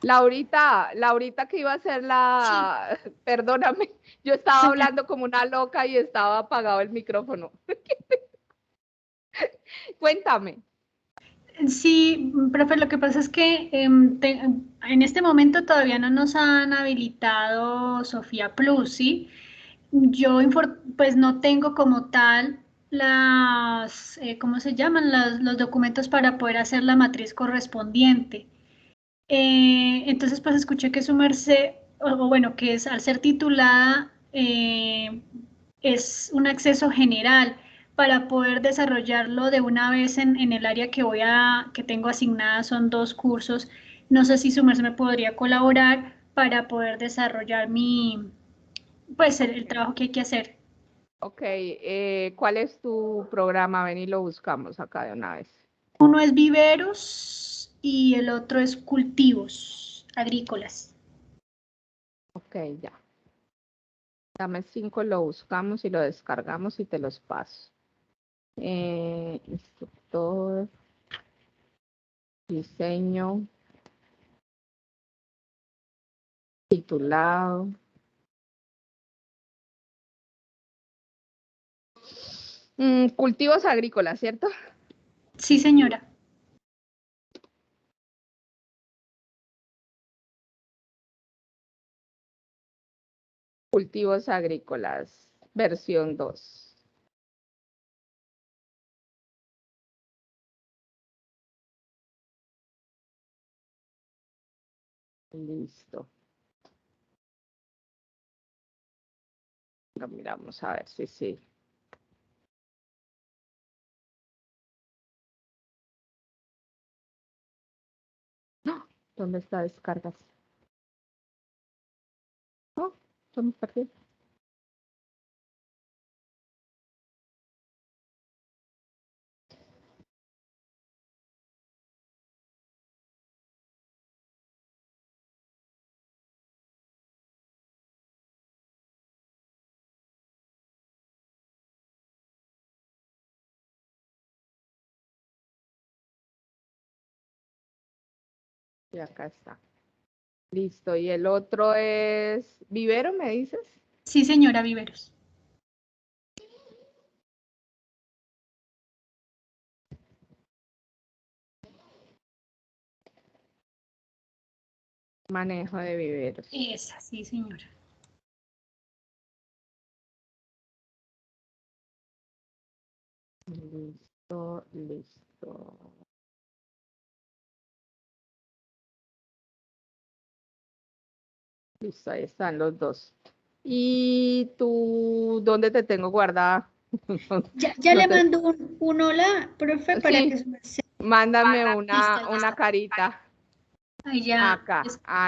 Laurita que iba a ser la, perdóname, yo estaba hablando como una loca y estaba apagado el micrófono. Cuéntame. Sí, profe, lo que pasa es que en este momento todavía no nos han habilitado Sofía Plus, ¿sí? Yo pues no tengo como tal las, ¿cómo se llaman? Los documentos para poder hacer la matriz correspondiente. Entonces, pues escuché que su merced, o bueno, que es al ser titulada, es un acceso general para poder desarrollarlo de una vez en el área que tengo asignada, son 2 cursos. No sé si su merced me podría colaborar para poder desarrollar pues el trabajo que hay que hacer. Ok, ¿cuál es tu programa? Ven y lo buscamos acá de una vez. Uno es viveros y el otro es cultivos agrícolas. Ok, ya. Dame 5, lo buscamos y lo descargamos y te los paso. Instructor, diseño, titulado. Cultivos agrícolas, ¿cierto? Sí, señora. Cultivos agrícolas, versión 2. Listo. Lo miramos a ver si sí. No, ¿dónde está descargas? No, ¿dónde perdí? Y acá está. Listo. ¿Y el otro es vivero, me dices? Sí, señora, viveros. Manejo de viveros. Esa, sí, señora. Listo, listo. Listo, ahí están los dos. ¿Y tú dónde te tengo guardada? Ya le mando un hola, profe, para Sí, que su merced. mándame Listo, una carita. ahí ya. Acá.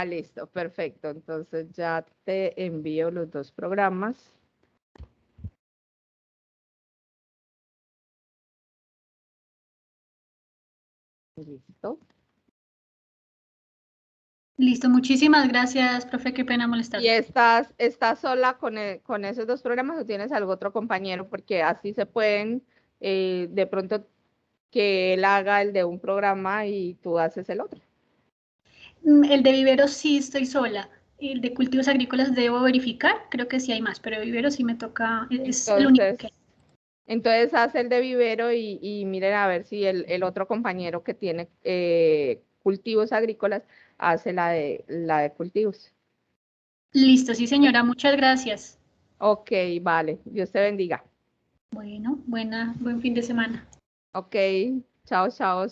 Listo, perfecto. Entonces ya te envío los 2 programas. Listo. Listo, muchísimas gracias, profe, qué pena ¿Y molestarle. estás sola con esos 2 programas o tienes algún otro compañero? Porque así se pueden, de pronto, que él haga el de un programa y tú haces el otro. El de viveros sí estoy sola. El de cultivos agrícolas debo verificar, creo que sí hay más, pero de viveros sí me toca, es el único que hay. Entonces haz el de vivero y miren a ver si el otro compañero que tiene cultivos agrícolas hace la de cultivos. Listo, sí, señora, muchas gracias. Ok, vale. Dios te bendiga. Bueno, buen fin de semana. Ok, chao, chao.